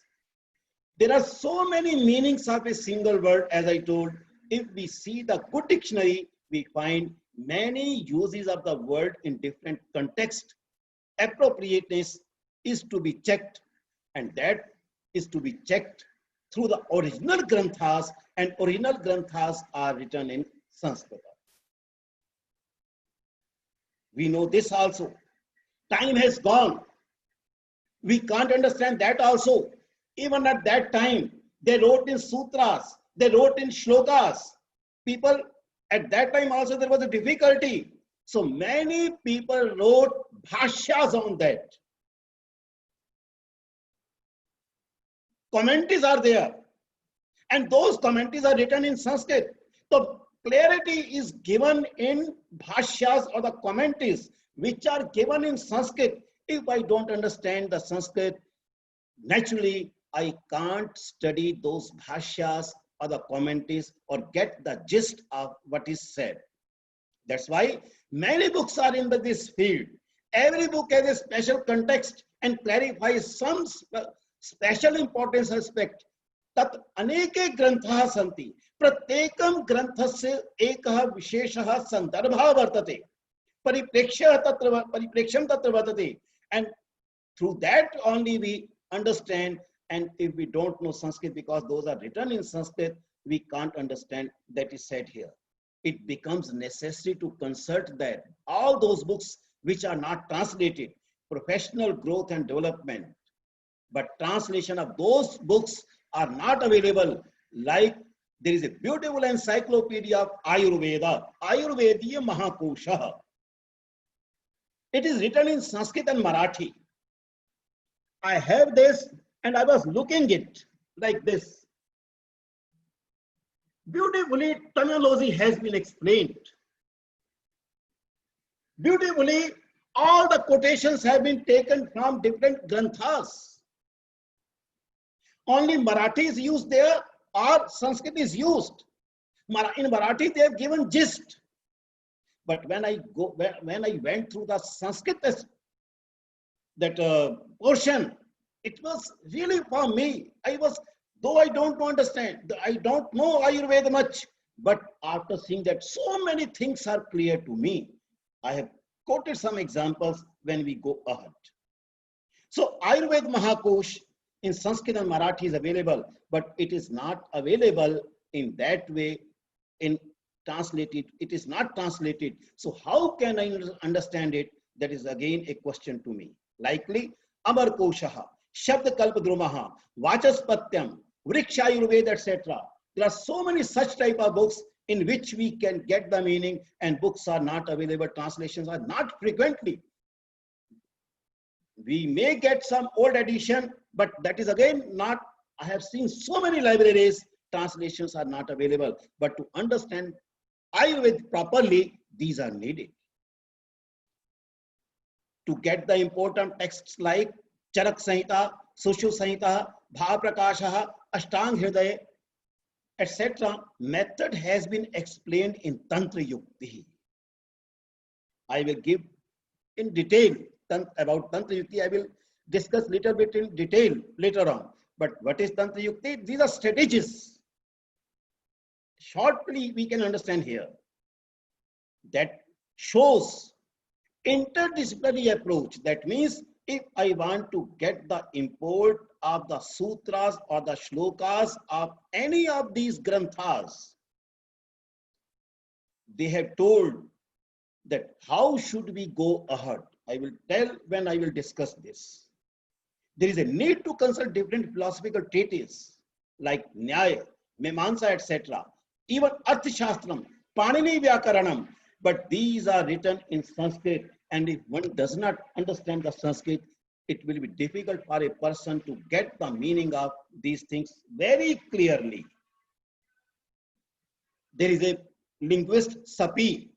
There are so many meanings of a single word. As I told, if we see the good dictionary, we find many uses of the word in different context. Appropriateness is to be checked, and that is to be checked through the original granthas, and original granthas are written in Sanskrit. We know this also. Time has gone. We can't understand that also. Even at that time, they wrote in sutras, they wrote in shlokas. People At that time also there was a difficulty. So many people wrote bhashyas on that. Commentaries are there. And those commentaries are written in Sanskrit. So clarity is given in bhashyas or the commentaries which are given in Sanskrit. If I don't understand the Sanskrit, naturally I can't study those bhashyas or the commentaries or get the gist of what is said. That's why many books are in this field. Every book has a special context and clarifies some special importance aspect. तत् अनेके ग्रंथाः सन्ति प्रत्येकं ग्रन्थस्य एकः विशेषः सन्दर्भः वर्तते परिप्रेक्ष्यं तत्र वर्तते and through that only we understand. And if we don't know Sanskrit, because those are written in Sanskrit, we can't understand that is said here. It becomes necessary to consult that all those books which are not translated, professional growth and development, but translation of those books are not available. Like there is a beautiful encyclopedia of Ayurveda, Ayurvediya Mahakosha. It is written in Sanskrit and Marathi. I have this and I was looking it like this. Beautifully, terminology has been explained. Beautifully, all the quotations have been taken from different granthas. Only Marathi is used there or Sanskrit is used. In Marathi, they have given gist. But when I went through the Sanskrit portion, it was really for me. Though I don't understand, I don't know Ayurveda much, but after seeing that, so many things are clear to me. I have quoted some examples when we go ahead. So Ayurveda Mahakosh in Sanskrit and Marathi is available, but it is not available in that way in translated. It is not translated. So how can I understand it? That is again a question to me. Likely, Amar Koshaha, Shabda Kalpadrumaha, Vachaspatyam, Vriksha Ayurveda, etc. There are so many such type of books in which we can get the meaning, and books are not available. Translations are not frequently. We may get some old edition, but that is again not. I have seen so many libraries, translations are not available. But to understand Ayurveda properly, these are needed. To get the important texts like Charak Samhita, Sushu Samhita, Bhavaprakasha, Ashtang Hridaya, etc. Method has been explained in Tantra Yukti. I will give in detail about Tantra Yukti. I will discuss little bit in detail later on. But what is Tantra Yukti? These are strategies. Shortly, we can understand here that shows interdisciplinary approach. That means if I want to get the import of the sutras or the shlokas of any of these granthas, they have told that how should we go ahead. I will tell when I will discuss this. There is a need to consult different philosophical treatises like Nyaya, Mimamsa, etc. Even Arthashastram, Panini Vyakaranam, but these are written in Sanskrit, and if one does not understand the Sanskrit, it will be difficult for a person to get the meaning of these things very clearly. There is a linguist, Sapi,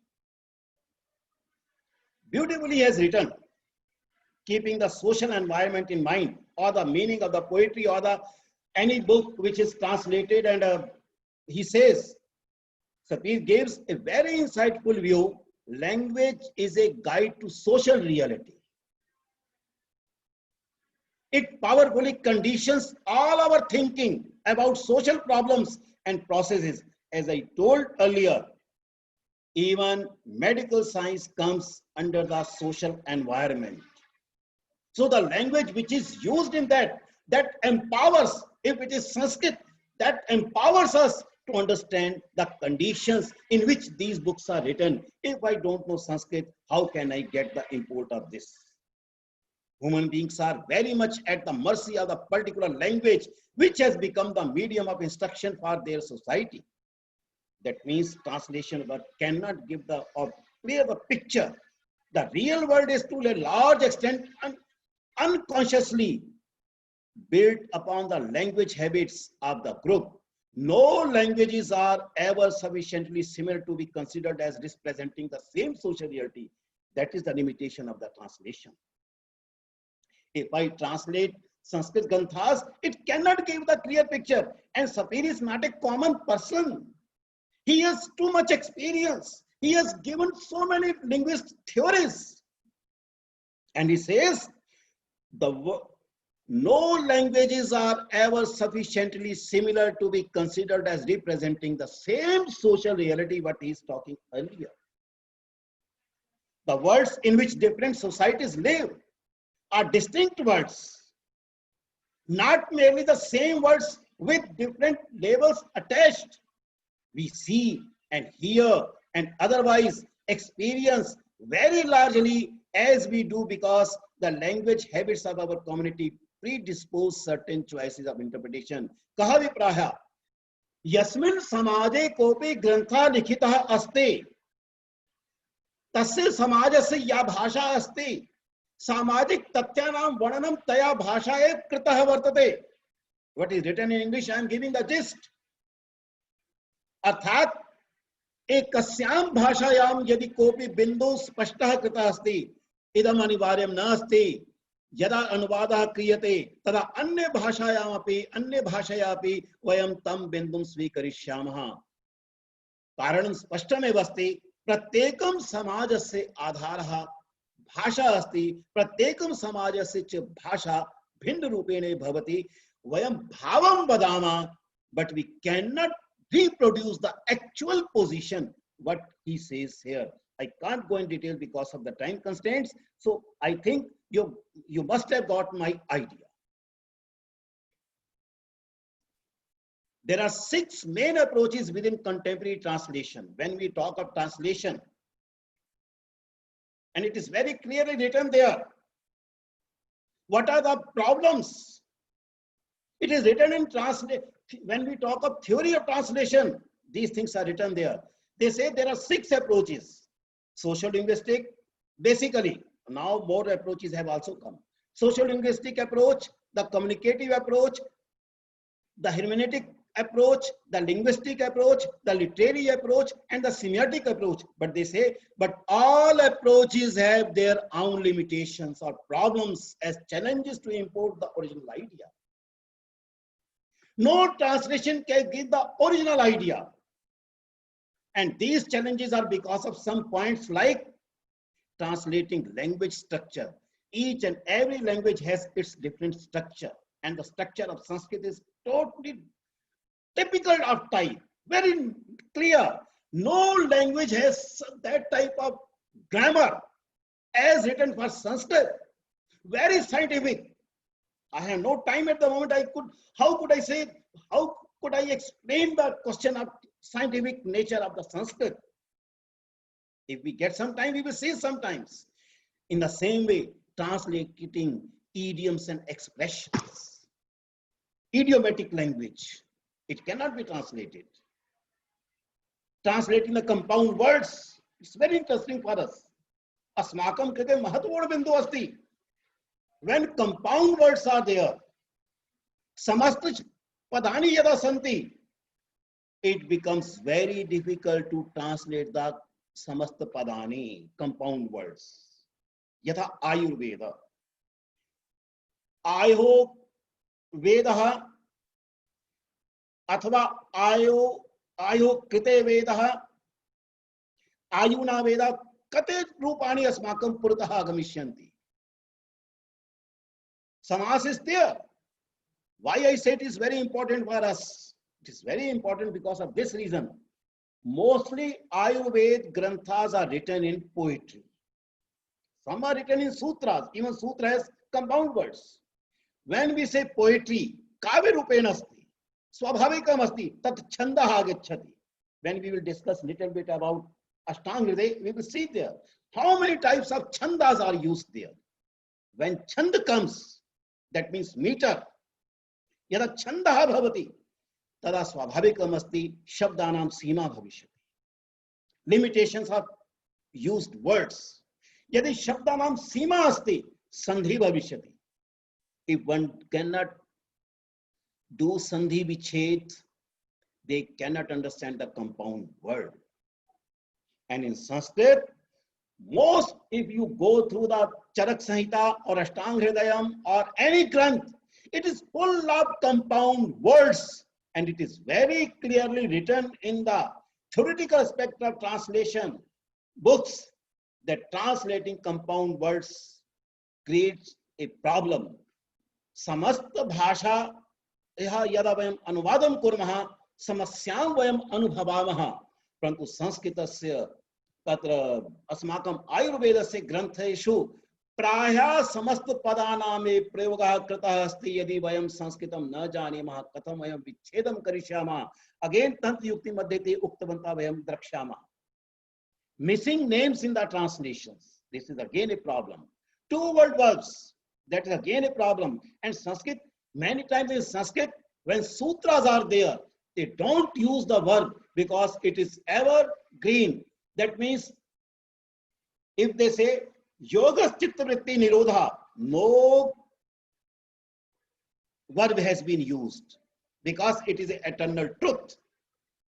beautifully has written, keeping the social environment in mind, or the meaning of the poetry, or the any book which is translated, and he says, Sapir gives a very insightful view. Language is a guide to social reality. It powerfully conditions all our thinking about social problems and processes. As I told earlier, even medical science comes under the social environment. So the language which is used in that empowers, if it is Sanskrit, that empowers us to understand the conditions in which these books are written. If I don't know Sanskrit, how can I get the import of this? Human beings are very much at the mercy of the particular language which has become the medium of instruction for their society. That means translation work cannot give the or clear the picture. The real world is to a large extent unconsciously built upon the language habits of the group. No languages are ever sufficiently similar to be considered as representing the same social reality. That is the limitation of the translation. If I translate Sanskrit Granthas, it cannot give the clear picture. And Sapir is not a common person. He has too much experience. He has given so many linguistic theories. And he says, no languages are ever sufficiently similar to be considered as representing the same social reality what he is talking earlier. The words in which different societies live are distinct words, not merely the same words with different labels attached. We see and hear and otherwise experience very largely as we do because the language habits of our community predispose certain choices of interpretation. Kaha vipraya yasmin samaje kopi grantha likhitah asti tasya samajasya ya bhasha asti samajik tathyanam varnanam taya bhashaye kritah vartate. What is written in English, I am giving the gist. अर्थात एकस्याम भाषायाम यदि कोपि बिंदु स्पष्टः कृतः अस्ति इदम अनिवार्यं न अस्ति यदा अनुवादः क्रियते तदा अन्य भाषायामपि वयं तं बिंदुं स्वीकरिष्यामः. कारणं स्पष्टमेव अस्ति. प्रत्येकं समाजस्य आधारः भाषा अस्ति. प्रत्येकं समाजस्य च भाषा भिन्न रूपेण भवति. वयं भावं वदामः, but we cannot reproduce the actual position what he says here. I can't go in detail because of the time constraints. So I think you must have got my idea. There are 6 main approaches within contemporary translation. When we talk of translation, and it is very clearly written there, what are the problems? It is written in translation. When we talk of theory of translation, these things are written there. They say there are 6 approaches. Social linguistic, basically, now more approaches have also come. Social linguistic approach, the communicative approach, the hermeneutic approach, the linguistic approach, the literary approach, and the semiotic approach. But they say, but all approaches have their own limitations or problems as challenges to import the original idea. No translation can give the original idea. And these challenges are because of some points like translating language structure. Each and every language has its different structure. And the structure of Sanskrit is totally typical of type, very clear. No language has that type of grammar as written for Sanskrit. Very scientific. I have no time at the moment. How could I explain the question of scientific nature of the Sanskrit? If we get some time, we will see sometimes. In the same way, translating idioms and expressions, idiomatic language, it cannot be translated. Translating the compound words, it's very interesting for us. Asmakam krite mahatvorna bindu asti. When compound words are there, samasta padani yada santi, it becomes very difficult to translate the samasta padani, compound words. Yatha Ayurveda. Ayo Vedaha अथवा आयो कृते वेदः आयुना वेदा कते रूपाणि अस्माकं पुरतः आगमिष्यन्ति. Samas is there. Why I say it is very important for us? It is very important because of this reason. Mostly Ayurveda granthas are written in poetry. Some are written in sutras. Even sutra has compound words. When we say poetry, kavya rupena asti. Swabhavikam asti, tat chandah agacchati. When we will discuss little bit about Ashtanga Hriday, we will see there how many types of chandas are used there. When chand comes, that means meter. Yada chandah bhavati, तदा स्वाभाविकम् अस्ति शब्दानां सीमा भविष्यति। Limitations of used words, यदि शब्दानां सीमा अस्ति संधि भविष्यति। If one cannot do sandhi vichhed, they cannot understand the compound word. And in Sanskrit, most, if you go through the Charak Samhita or Ashtang Hridayam or any Granth, it is full of compound words, and it is very clearly written in the theoretical aspect of translation books that translating compound words creates a problem. समस्त भाषा यदा वयम् अनुवादं कुर्मः समस्यां वयम् अनुभवामः, परन्तु संस्कृतस्य तत्र अस्माकम् आयुर्वेदस्य ग्रन्थेषु प्रायः समस्त पदानां प्रयोगः कृतः अस्ति। यदि वयं संस्कृतं न जानीमः कथं वयं विच्छेदं करिष्यामः, अगेन तन्त्रयुक्ति मध्ये ते उक्तवन्तः वयं द्रक्ष्यामः। Missing names in the translations, this is again a problem. Two word verbs, that is again a problem. And Sanskrit, many times in Sanskrit, when sutras are there, they don't use the verb because it is evergreen. That means if they say yoga chitta vritti nirodha, no verb has been used because it is an eternal truth.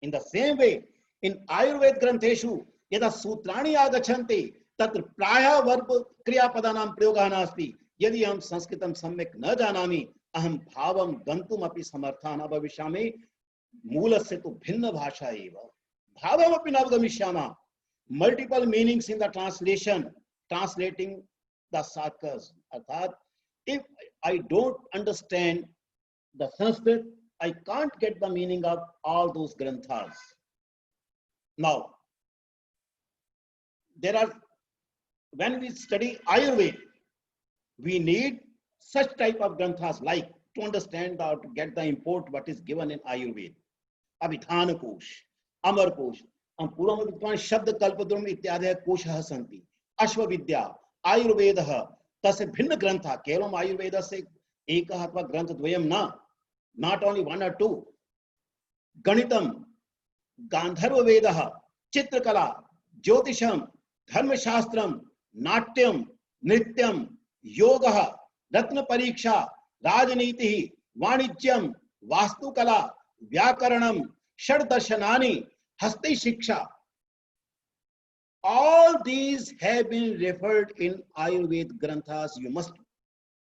In the same way, in Ayurveda Grantheshu, यदा सूत्राणि आगच्छन्ति तत्र प्रायः verb क्रियापदानां प्रयोगः नास्ति। यदि अहं संस्कृतं सम्यक् न जानामि, अहं भावं गन्तुमपि समर्थः न भविष्यामि। मूलस्य तु भिन्न भाषा एव, भावमपि न अवगमिष्यामः। Multiple meanings in the translation, translating the sakas. अर्थात if I don't understand the Sanskrit, I can't get the meaning of all those granthas. Now, there are, when we study Ayurveda, we need such type of granthas like to understand or to get the import what is given in Ayurveda. Abhidhana kosh, Amar kosh, पूर्वं विद्वान् शब्द कल्पद्रुम इत्यादि कोशः सन्ति। अश्वविद्या, आयुर्वेदः, तस्य भिन्न ग्रन्थः, केवलम् आयुर्वेदस्य एकः अथवा ग्रन्थद्वयं न, not only one or two. गणितं, गान्धर्ववेदः, चित्रकला, ज्योतिषं, धर्मशास्त्रं, नाट्यं, नृत्यं, योगः, रत्नपरीक्षा, राजनीतिः, वाणिज्यं, वास्तुकला, व्याकरणं, षड्दर्शनानि, हस्ति शिक्षा. All these have been referred in Ayurveda Granthas. You must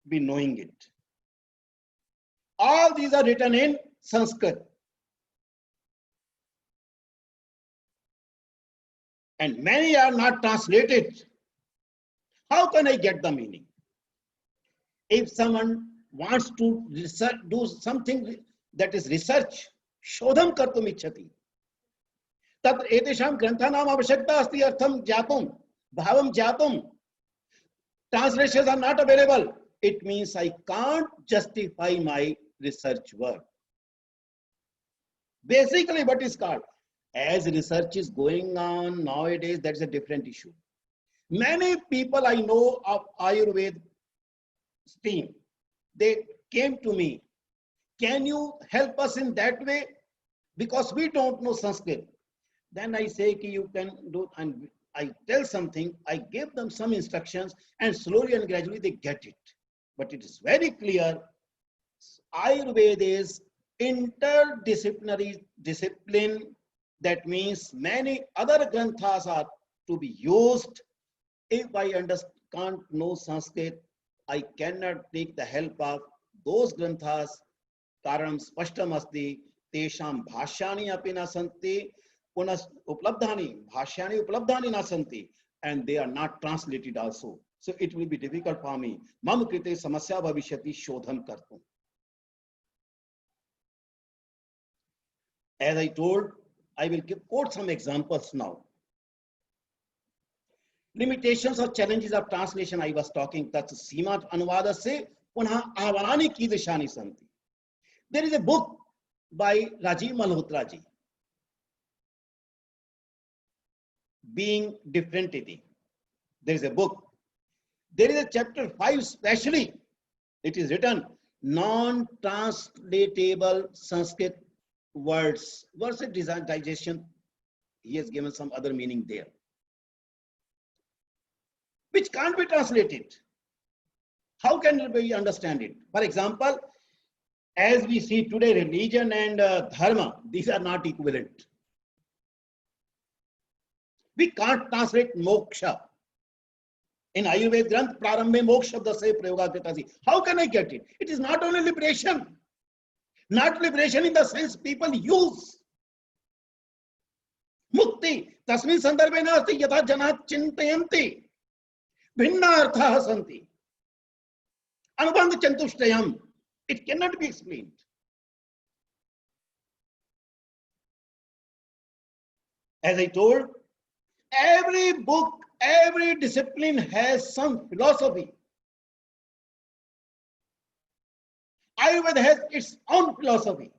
be knowing it. All these are written in Sanskrit. And many are not translated. How can I get the meaning? If someone wants to research, do something that is research, shodham kartum ichchati. तत्र एतेषां ग्रन्थानाम् आवश्यकता अस्ति अर्थं ज्ञातुं, भावं ज्ञातुं. Translations are not available. It means I can't justify my research work. Basically, what is called, as research is going on nowadays, that's a different issue. Many people I know of Ayurveda stream, they came to me, can you help us in that way? Because we don't know Sanskrit. Then I say ki you can do, and I tell something, I give them some instructions, and slowly and gradually they get it. But it is very clear, Ayurveda is interdisciplinary discipline. That means many other granthas are to be used. If I can't know Sanskrit, I cannot take the help of those granthas. Karanam spashtam asti, tesham bhashyani api na santi. Uplabdhani, bhashyani uplabdhani na santi, and they are not translated also. So it will be difficult for me. Mam krite samasya bhavishyati shodham kartum. As I told, I will quote some examples now. Limitations or challenges of translation I was talking. That's Sima Anuvada se punha ahvanani kidashani santi. There is a book by Rajiv Malhotra ji, Being Differentity. There is a book. There is a chapter 5 specially. It is written non-translatable Sanskrit words digestion, he has given some other meaning there, which can't be translated. How can we understand it? For example, as we see today, religion and dharma, these are not equivalent. We can't translate moksha. In Ayurveda Granth, Prarambhe moksha shabda se prayoga krita si. How can I get it? It is not only liberation. Not liberation in the sense people use. Mukti, tasmin sandarbhe nasti yatha janat chintayanti. Bhinna arthaha santi. Anubandha chantushtayam. It cannot be explained. As I told, every book, every discipline has some philosophy. Ayurveda has its own philosophy,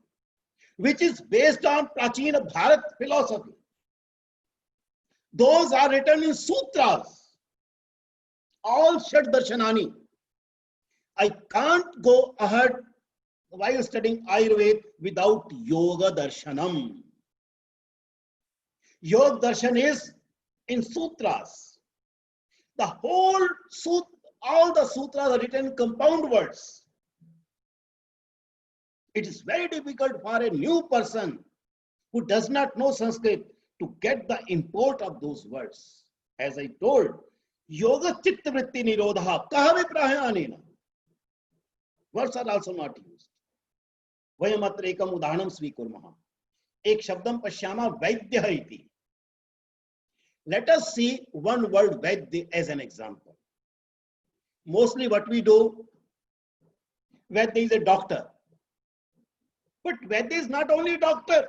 which is based on Prachina Bharat philosophy. Those are written in sutras, all Shat Darshanani. I can't go ahead while studying Ayurveda without Yoga Darshanam. Yoga Darshan is in sutras. The whole all the sutras are written in compound words. It is very difficult for a new person who does not know Sanskrit to get the import of those words. As I told, Yoga Chitta Vritti Nirodha Kahave Prahayanena. Words are also not used. Vayamatra ekam udahanam svikurmaha. Ek shabdam pashyama vaidya iti. Let us see one word vaidya as an example. Mostly what we do, vaidya is a doctor. But vaidya is not only a doctor.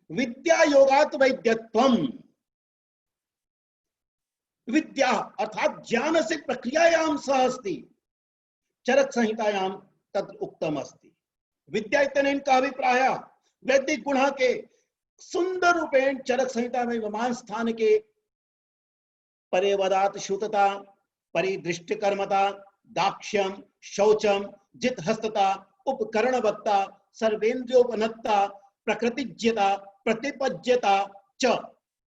Vidya yogat vaidyatvam. Vidya arthat jnana se prakriyayam sahasti. चरक संहितायाम तत्र उक्तम अस्ति. विद्या इतनेन का अभिप्राय वैदिक गुण के सुंदर रूपेण चरक संहिता में विमान स्थान के परिवदात शुतता, परिदृष्ट कर्मता, दाक्ष्यम, शौचम, जित हस्तता, उपकरण वक्ता, सर्वेन्द्रियोपनत्ता, प्रकृतिज्यता, प्रतिपज्यता च.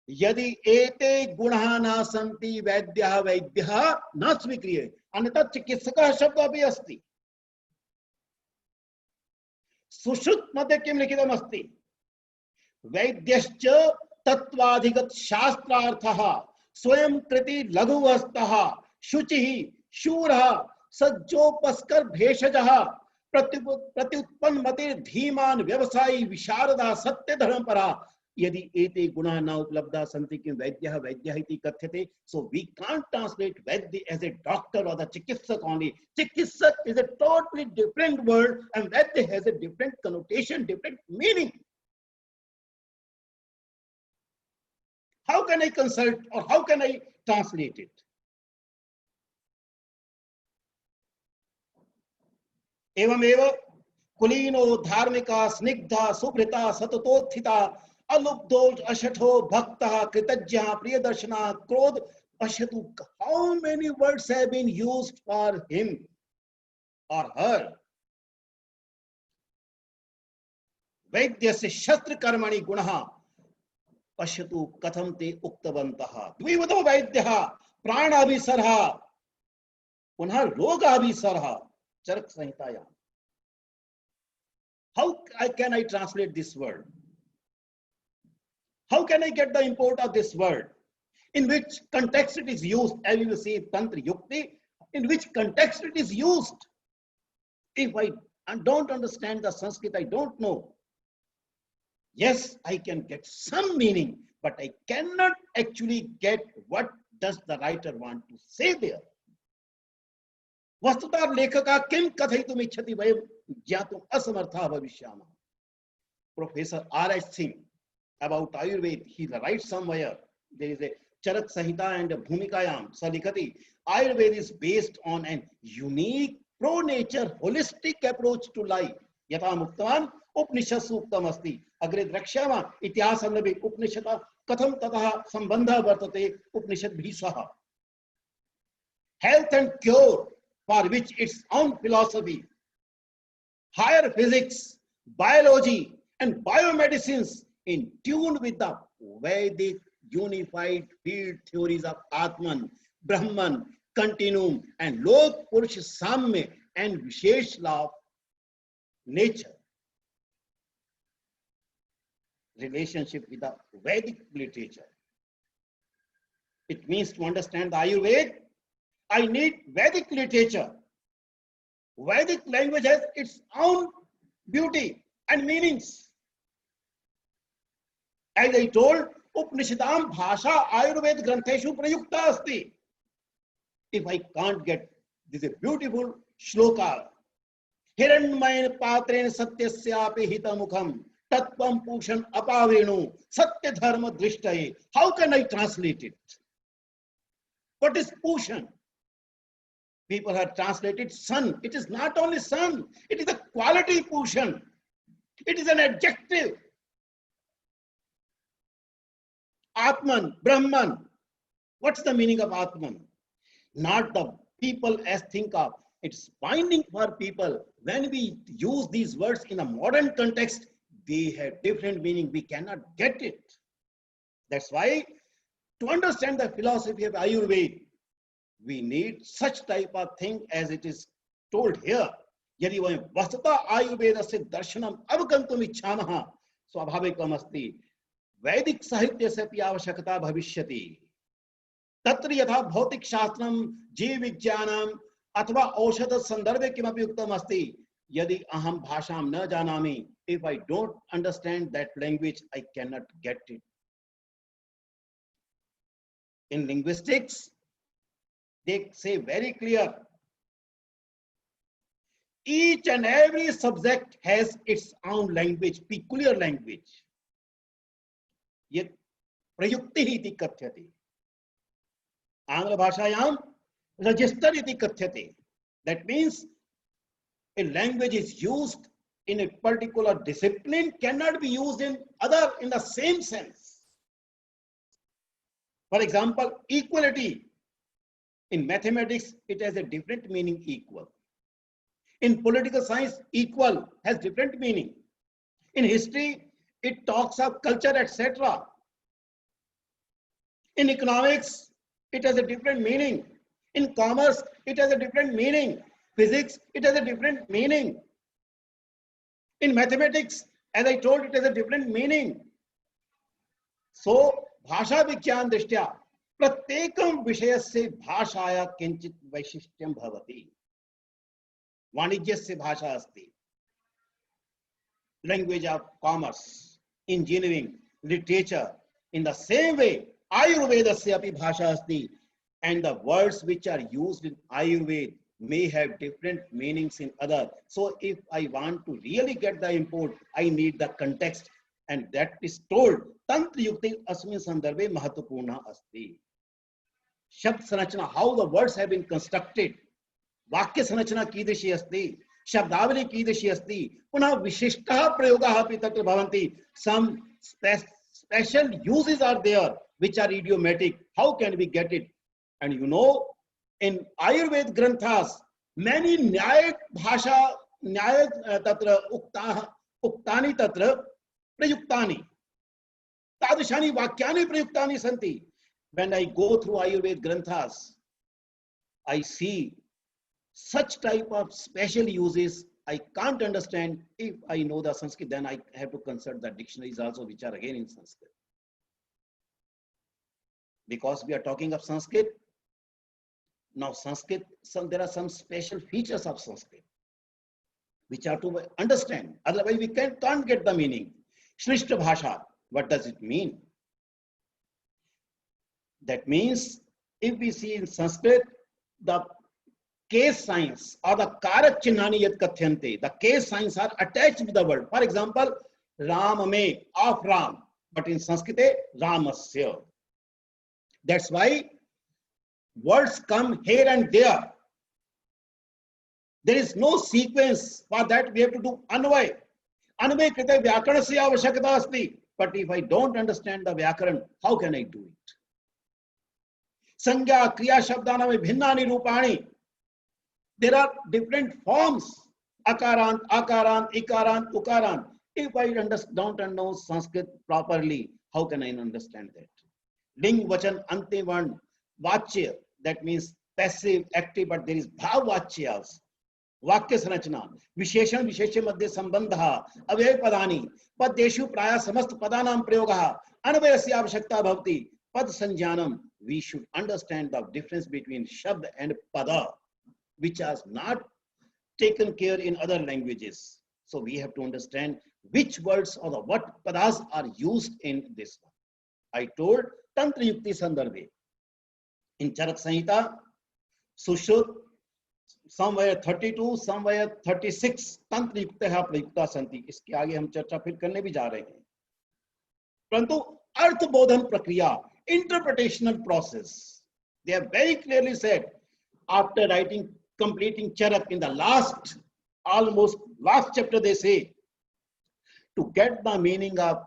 यदि एते गुणाः न सन्ति वैद्यः वैद्यः न स्वीक्रियते. अन्यथा चिकित्सकः शब्दः अपि अस्ति. सुश्रुत मध्ये किं लिखितम् अस्ति? वैद्यश्च तत्त्वाधिगत शास्त्रार्थः स्वयं कृति लघुहस्तः शुचिः शूरः सज्जोपस्कर भेषजः प्रत्युत्पन्न मते धीमान व्यवसायी विशारदा सत्य धर्मपरा. यदि एते गुणाः न उपलब्धा सन्ति किं वैद्यः वैद्यः इति कथ्यते. So we can't translate Vaidya as a doctor or the Chikitsak only. Chikitsak is a totally different word and Vaidya has a different connotation, different meaning. How can I consult or how can I translate it? एवमेव कुलीनो धार्मिका स्निग्धा सुभृता सततोत्थिता अलुब्धो अशठो भक्तः कृतज्ञः प्रियदर्शना क्रोध अशतु. How many words have been used for him or her? वैद्यस्य शस्त्र कर्मणि गुणः पश्यतु कथं ते उक्तवन्तः. द्विविधो वैद्यः प्राणाभिसरः पुनः रोगाभिसरः. चरक संहितायां. How can I translate this word? How can I get the import of this word? In which context it is used? As you will see, Tantra Yukti, in which context it is used? If I don't understand the Sanskrit, I don't know. Yes, I can get some meaning, but I cannot actually get what does the writer want to say there. वस्तुतः लेखकः किं कथयितुम् इच्छति वयं ज्ञातुम् असमर्थाः भविष्यामः. Professor R.H. Singh about Ayurveda, he writes somewhere, there is a Charak Samhita and Bhumikayam Salikati. Ayurveda is based on an unique pro-nature holistic approach to life. Yatha muktavan Upanishad Suktam asti. Agre drakshama itihasandabhi Upanishada katham tataha sambandha vartate Upanishad bhisaha. Health and cure, for which its own philosophy. Higher physics, biology, and biomedicines in tune with the Vedic unified field theories of Atman, Brahman, continuum, and Lok Purush Samya and Vishesh law of nature. Relationship with the Vedic literature. It means to understand the Ayurveda, I need Vedic literature. Vedic language has its own beauty and meanings. As I told, Upanishadam Bhasha Ayurveda Grantheshu Prayukta Asti. If I can't get this is a beautiful shloka. Hiranmayan Patren Satyasyapi Hitamukham Tatvam Pushan Apavrenu Satya Dharma Drishtaye. How can I translate it? What is Pushan? People have translated sun. It is not only sun, it is a quality Pushan. It is an adjective. Atman, Brahman. What's the meaning of Atman? Not the people as think of. It's binding for people. When we use these words in a modern context, they have different meaning. We cannot get it. That's why to understand the philosophy of Ayurveda, we need such type of thing as it is told here. यदि वह वस्तुतः आयुर्वेद से दर्शनम अवगन्तुम इच्छामः स्वाभाविकम् अस्ति वैदिक साहित्य से अपि आवश्यकता भविष्यति तत्र यथा भौतिक शास्त्रम जीव विज्ञानम अथवा औषध संदर्भे किमपि उक्तम् अस्ति यदि अहं भाषां न जानामि if I don't understand that language I cannot get it. In linguistics they say very clear, each and every subject has its own language, peculiar language. Yet prayukti iti kathyate. Angla bhashayam register iti kathyate. That means a language is used in a particular discipline cannot be used in other in the same sense. For example, equality. In mathematics, it has a different meaning, equal. In political science, equal has different meaning. In history, it talks of culture, etc. In economics, it has a different meaning. In commerce, it has a different meaning. Physics, it has a different meaning. In mathematics, as I told, it has a different meaning. So, bhasha vigyan drishtya, प्रत्येकम विषयस्य भाषाया किंचित वैशिष्ट्यं भवति. वाणिज्यस्य भाषा अस्ति. Language of commerce, engineering, literature. In the same way, Ayurvedasya api bhasha अस्ति. And the words which are used in Ayurveda may have different meanings in other. So if I want to really get the import, I need the context. And that is told. Tantra yukti asmin sandarbhe mahatapurna asti. Shabd sanachana, how the words have been constructed. Vakya sanachana kidashi asti. Shabdavali kidashi asti. Punah vishishtaha prayogaha api tatra bhavanti. Some special uses are there which are idiomatic. How can we get it? And you know, in Ayurveda granthas, many nyaya bhasha, nyaya tatra uktani tatra prayuktani. Tadishani vakyani prayuktani santi. When I go through Ayurveda granthas, I see such type of special uses I can't understand. If I know the Sanskrit, then I have to consult the dictionaries also, which are again in Sanskrit. Because we are talking of Sanskrit, now Sanskrit, there are some special features of Sanskrit which are to understand. Otherwise, we can't get the meaning. Shrishta bhasha, what does it mean? That means, if we see in Sanskrit, the case signs or the karak chihnani yat kathyante, the case signs are attached to the word. For example, Ramame, of Ram, but in Sanskrit, Ramasya. That's why words come here and there. There is no sequence for that. We have to do anvay. Anvay krite vyakaranasya avashyakata asti. But if I don't understand the vyakaran, how can I do it? Sangya, kriya, shabdana, bhinnani, rupani. There are different forms Akarant, akarant, ikarant, ukarant. If I don't know Sanskrit properly, how can I understand that? Ling, vachan, ante, varn, vachya, that means passive, active, but there is bhav vachya also. वाक्य संरचना विशेषण विशेष मध्य संबंध अव्यय पदानि पदेषु प्राय समस्त पदानां प्रयोगः अन्वयस्य आवश्यकता भवति पद संज्ञानम we should understand the difference between shabd and pada which is not taken care in other languages, so we have to understand which words or the what padas are used in this one. I told tantra yukti sandarbhe in charak samhita sushruta somewhere 32 somewhere 36 तंत्र युक्त है प्रयुक्ता संति. इसके आगे हम चर्चा फिर करने भी जा रहे हैं, परंतु अर्थ बोधन प्रक्रिया interpretational process, they have very clearly said after writing completing charak in the last almost last chapter, they say to get the meaning of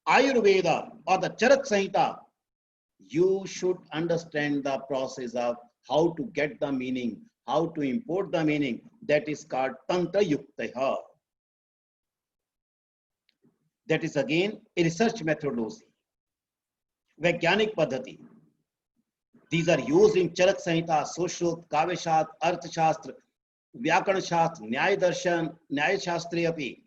Ayurveda or the Charak Samhita, you should understand the process of how to get the meaning, how to import the meaning. That is called Tantra Yuktaya. That is again a research methodology. Vaigyanik Paddhati. These are used in Charak Samhita, Sushruta, Kavya Shastra, Arth Shastra, Vyakaran Shastra, Nyaya Darshan, Nyaya Shastre api.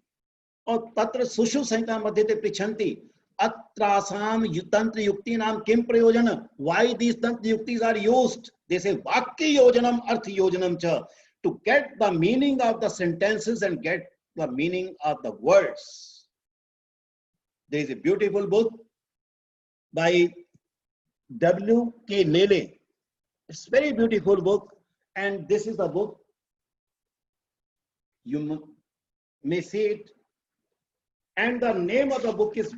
और तत्र सुश्रुत संहिता मध्ये ते पृच्छन्ति अत्रासाम तंत्र युक्तीनाम किम प्रयोजन, why these tantra yuktis are used. They say vakya yojanam arth yojanam cha, to get the meaning of the sentences and get the meaning of the words. There is a beautiful book by W.K. Lele. It's a very beautiful book, and this is the book. You may see it. And the name of the book is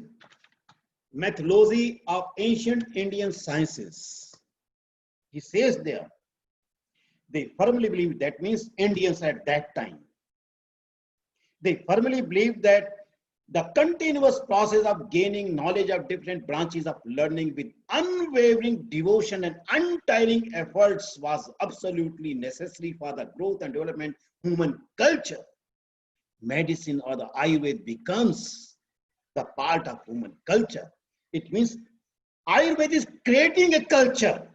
Methodology of Ancient Indian Sciences. He says there, they firmly believe, that means Indians at that time, they firmly believe that the continuous process of gaining knowledge of different branches of learning with unwavering devotion and untiring efforts was absolutely necessary for the growth and development of human culture. Medicine or the Ayurveda becomes the part of human culture. It means Ayurveda is creating a culture,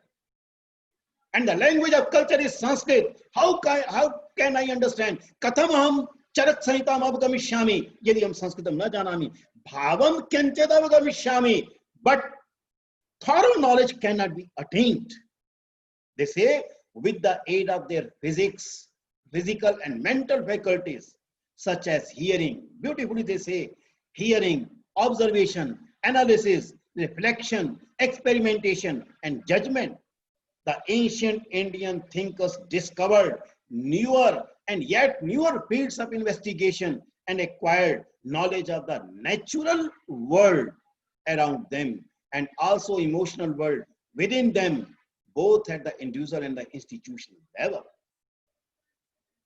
and the language of culture is Sanskrit. How can I understand? Katham aham charak samhitam avgamishyami yadi ham sanskritam na janami bhavam kyanchad avgamishyami, but thorough knowledge cannot be attained. They say with the aid of their physical and mental faculties, such as hearing, beautifully they say, hearing, observation, analysis, reflection, experimentation, and judgment. The ancient Indian thinkers discovered newer and yet newer fields of investigation and acquired knowledge of the natural world around them and also emotional world within them, both at the individual and the institutional level.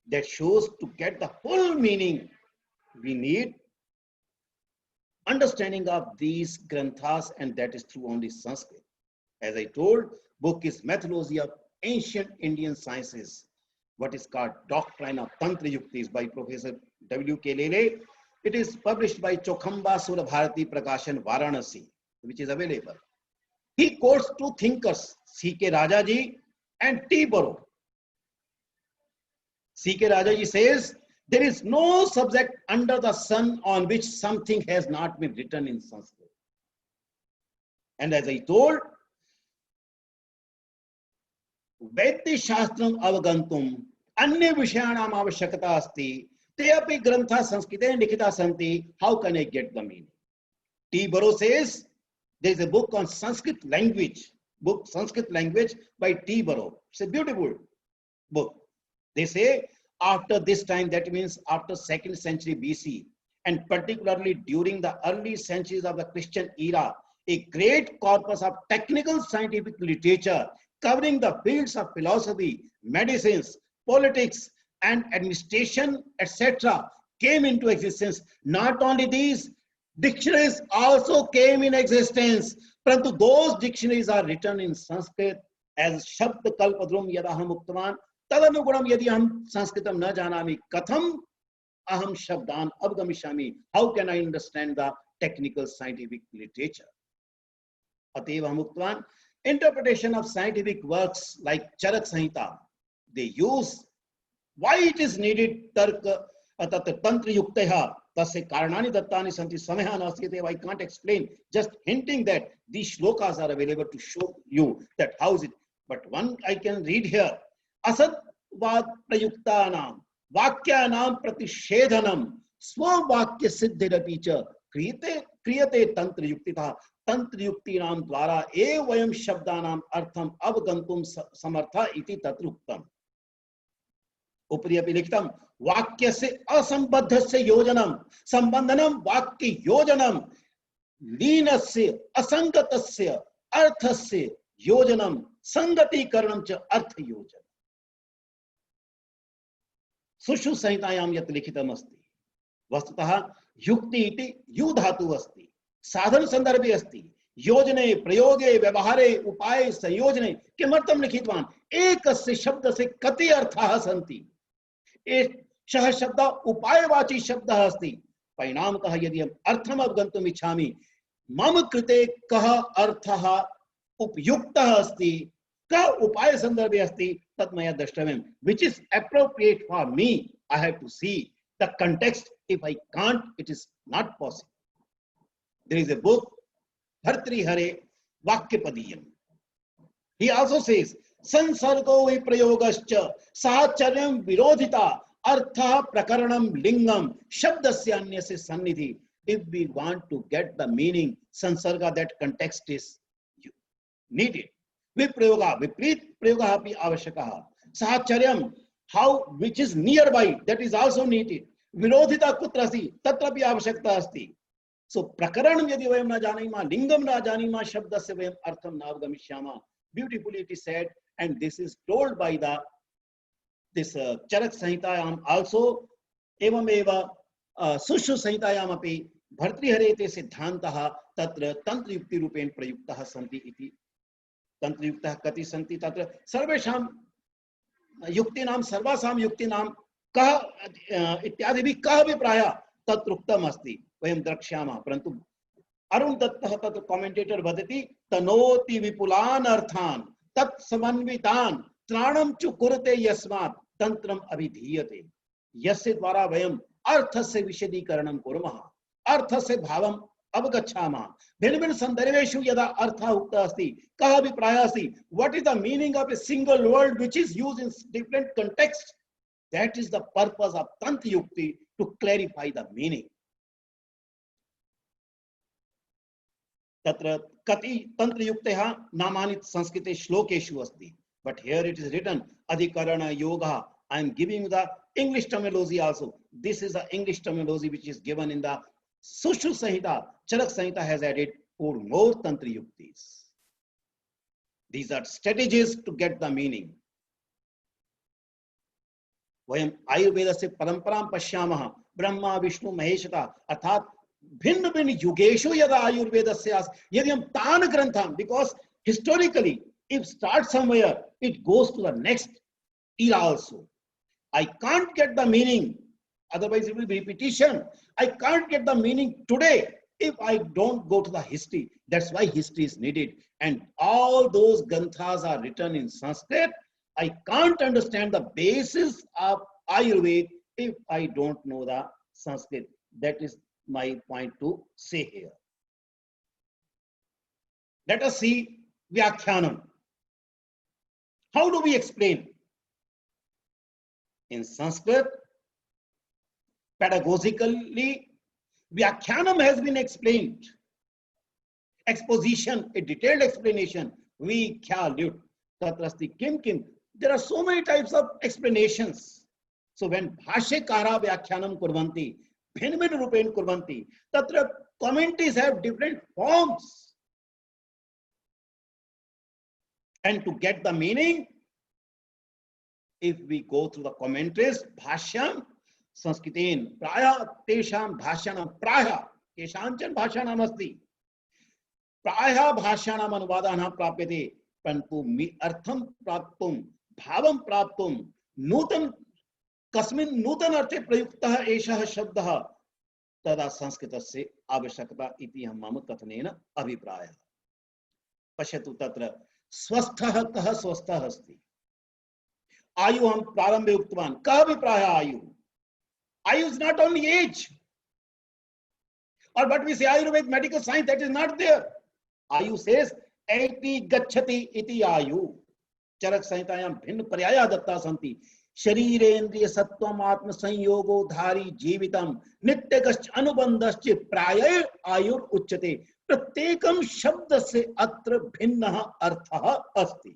That shows to get the full meaning, we need understanding of these granthas, and that is through only Sanskrit. As I told, book is Methodology of Ancient Indian Sciences, what is called Doctrine of Tantra Yuktis by Professor W.K. Lele. It is published by Chokhamba Surabharati Prakashan Varanasi, which is available. He quotes two thinkers, C.K. Rajaji and T. Burrow. C.K. Rajaji says, there is no subject under the sun on which something has not been written in Sanskrit. And as I told, Vaidya Shastram Avagantum Anya Vishayanam Avashyakata Asti Te api Grantha Sanskrite Likhita Santi. How can I get the meaning? T. Burrow says, there is a book on Sanskrit language, Sanskrit language by T. Burrow. It's a beautiful book. They say after this time, that means after 2nd century BC, and particularly during the early centuries of the Christian era, a great corpus of technical scientific literature covering the fields of philosophy, medicines, politics, and administration, etc. came into existence. Not only these, dictionaries also came in existence. પરંતુ those dictionaries are written in Sanskrit as Shabd Kalpadrum Yadaham Uktaman Tadanugunam Yadi Ham Sanskritam Na Janami Katham aham shabdan avgamishami. How can I understand the technical scientific literature? Ateva Muktan, interpretation of scientific works like Charak Samhita, they use why it is needed Tarka Tantra Yukteha, Tasya Karanani Dattani Santi Sameha Nasyate. I can't explain, just hinting that these shlokas are available to show you that how is it. But one I can read here, Asat Vad Prayuktanam, Vakyanam Pratishedhanam, Swavakya Siddhirapicha, Kriyate Tantra Yuktita, Tantra Yukti Nam Dwara, E Vayam Shabdanam Artham Avgantum Samartha iti Tatruktam. उपरि लिखितम वाक्य से असंबद्ध से योजनम संबंधनम वाक्य योजनम लीन से असंगत से अर्थ से योजनम संगतीकरणम च अर्थ योजन सुषु संहितायां यत् लिखितम अस्ति वस्तुतः युक्ति इति यु धातु अस्ति साधन संदर्भे अस्ति योजने प्रयोगे व्यवहारे उपाय संयोजने किमर्थं लिखितवान् एकस्य शब्द से कति अर्थाः सन्ति सह शब्द उपायवाची शब्द अस्ति परिणामतः यदि हम अर्थम अवगन्तुम् इच्छामि मम कृते कः अर्थः उपयुक्तः अस्ति कः उपाय संदर्भे अस्ति तत् मया द्रष्टव्यं which is appropriate for me. I have to see the context. If I can't, it is not possible. There is a book Bhartrihare Vakyapadiyam. He also says संसर्गो विप्रयोगश्च साचर्यं विरोधिता अर्थः प्रकरणं लिंगम शब्दस्य अन्यस्य सन्निधि. If we want to get the meaning, संसर्ग, that context is needed. विप्रयोगा विपरीत प्रयोगः अपि आवश्यकः. साचर्यं, how, which is nearby, that is also needed. विरोधिता कुत्र अस्ति तत्र अपि आवश्यकता अस्ति. So प्रकरणं यदि वयं न जानीमः, लिंगं न जानीमः, शब्दस्य वयं अर्थं न अवगमिष्यामः. Beautifully it is said, and this is told by the Charak Samhitayam also. Evameva Sushu Samhitayam api Bhartrihare te siddhantah tatra tantra yukti rupen prayuktah santi iti. Tantra yuktah kati santi tatra sarvesham yuktinam sarvasam yuktinam kah ityadi bhi kah vipraya tatruktam asti vayam drakshama. Parantu Arun Dattah tatra commentator vadati tanoti vipulan arthan tat samanvitan tranam chu kurate yasmat tantram abhidhiyate. यस्य द्वारा वयम अर्थ से विशदीकरणं कुर्मः, अर्थ से भावम् अवगच्छामः. भिन्न भिन्न संदर्भेषु यदा अर्थः उक्तः अस्ति, कः अभिप्रायः अस्ति, what is the meaning of a single word which is used in different context, that is the purpose of tantra yukti, to clarify the meaning. तत्र कति तंत्र युक्तः नामानि संस्कृते श्लोकेषु अस्ति, but here it is written अधिकरण योगः. I am giving you the English terminology also. This is the English terminology which is given in the Sushu Samhita. Charak Samhita has added 4 more tantra yuktis. These are strategies to get the meaning. वयम आयुर्वेद से परंपरां पश्यामः, ब्रह्मा विष्णु महेशता अर्थात भिन्न भिन्न युगेषु यदा आयुर्वेदस्य यदि हम तान ग्रंथान, because historically if start somewhere it goes to the next era also. I can't get the meaning, otherwise it will be repetition. I can't get the meaning today if I don't go to the history. That's why history is needed, and all those granthas are written in Sanskrit. I can't understand the basis of Ayurveda if I don't know the Sanskrit. That is my point to say here. Let us see Vyakhyanam. How do we explain? In Sanskrit, pedagogically, Vyakhyanam has been explained. Exposition, a detailed explanation. Vikhyalют, tatrasti kim kim. There are so many types of explanations. So when Bhashyakara Vyakhyanam kurvanti, bhin bhin rupen kurvanti, tatra commentaries have different forms. And to get the meaning, if we go through the commentaries, Bhashyam, Sanskritin, Praya, Tesham, Bhashyanam, Praya, Keshanchan Bhashyanam asti. Praya Bhashyanam Anuvadana Prapyate, Pantu Artham Praptum, Bhavam Praptum, Nutan कस्मिन् नूतन अर्थे प्रयुक्तः एषः शब्दः तदा संस्कृतस्य आवश्यकता इति मम कथनेन अभिप्रायः। पश्यतु तत्र स्वस्थः कः स्वस्थः अस्ति। आयु हम प्रारंभे उक्तवान्, कः अभिप्रायः आयु? आयु is not only age, or but we say Ayurvedic medical science, that is not there. आयु says एति गच्छति इति आयु। चरक संहितायां भिन्न पर्यायाः दत्ताः सन्ति। शरीरेन्द्रिय सत्वम आत्म संयोगो धारी जीवितम नित्यगश्च अनुबंधश्च प्रायः आयुर उच्यते। प्रत्येकम शब्द से अत्र भिन्नः अर्थः अस्ति।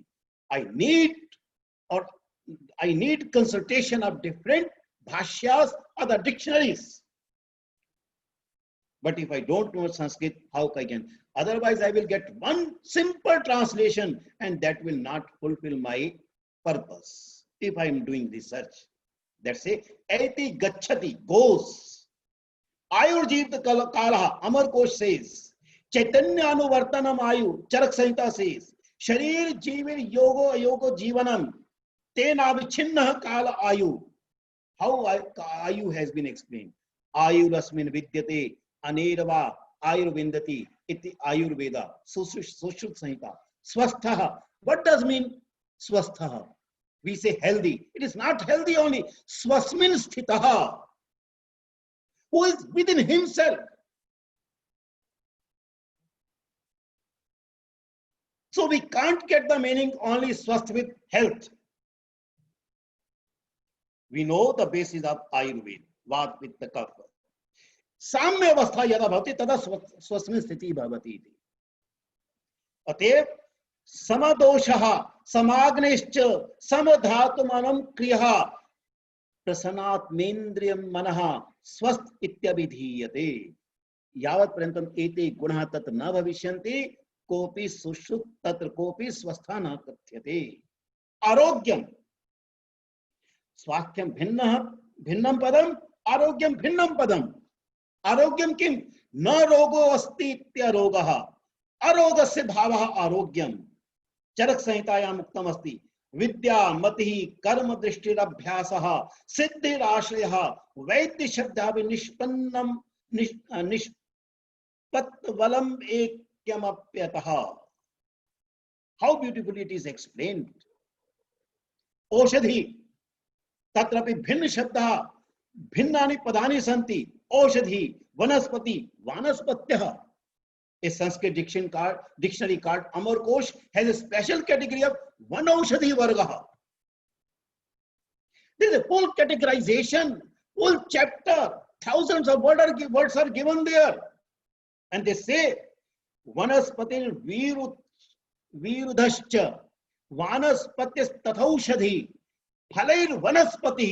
I need consultation of different bhashyas or the dictionaries. But if I don't know Sanskrit, how I can? Otherwise, I will get one simple translation and that will not fulfill my purpose. If I am doing research, let's say, Eti Gachati goes. Ayurjita Kalaha, Amar Kosh says, Chaitanya Anuvartanam Ayu, Charak Sanhita says, Sharir Jivir Yogo Ayogo Jivanam, Tena Vichinna Kala Ayu. How Ayu has been explained. Ayu Rasmin Vidyate, Anerava, Ayurvindati, Iti Ayurveda, Sushruta Sanhita. Swasthaha. What does mean Swasthaha? We say healthy. It is not healthy only. Swasmin Sthitaha. Who is within himself. So we can't get the meaning only swasth with health. We know the basis of Ayurveda, Vat with the Kapha. Samya avastha yada bhavati tada swasmin sthiti bhavati. Atev samadoshaha samagnescha samadhatumanam kriyaha prasanatmendriyam manaha swasth ityabhidhiyate. Yavat parantam ete gunaha tat na bhavisyanti kopi sushrut tatra kopi swastha na kathyate. Arogyam Swasthyam भिन्नम पदम आरोग्यम भिन्नम पदम आरोग्यम किम न रोगो अस्ति इत्यारोगः अरोगस्य भावः आरोग्यम चरक संहितायां उक्तम् अस्ति विद्या मतिः कर्म दृष्टिरभ्यासः सिद्धिराश्रयः वैद्य शब्दाभि निष्पन्नम निष्पत्वलम ऐक्यमप्यतः. How beautifully it is explained. औषधि तत्रापि भिन्न शब्दः भिन्नानि पदानि सन्ति. औषधि वनस्पति वानस्पत्यः. A Sanskrit dictionary called Amarkosh has a special category of Vanaushadhi Varga. There is a full categorization, full chapter, thousands of words are given there. And they say Vanaspati Virudhascha Vanaspatya Tathaushadhi फलैर वनस्पति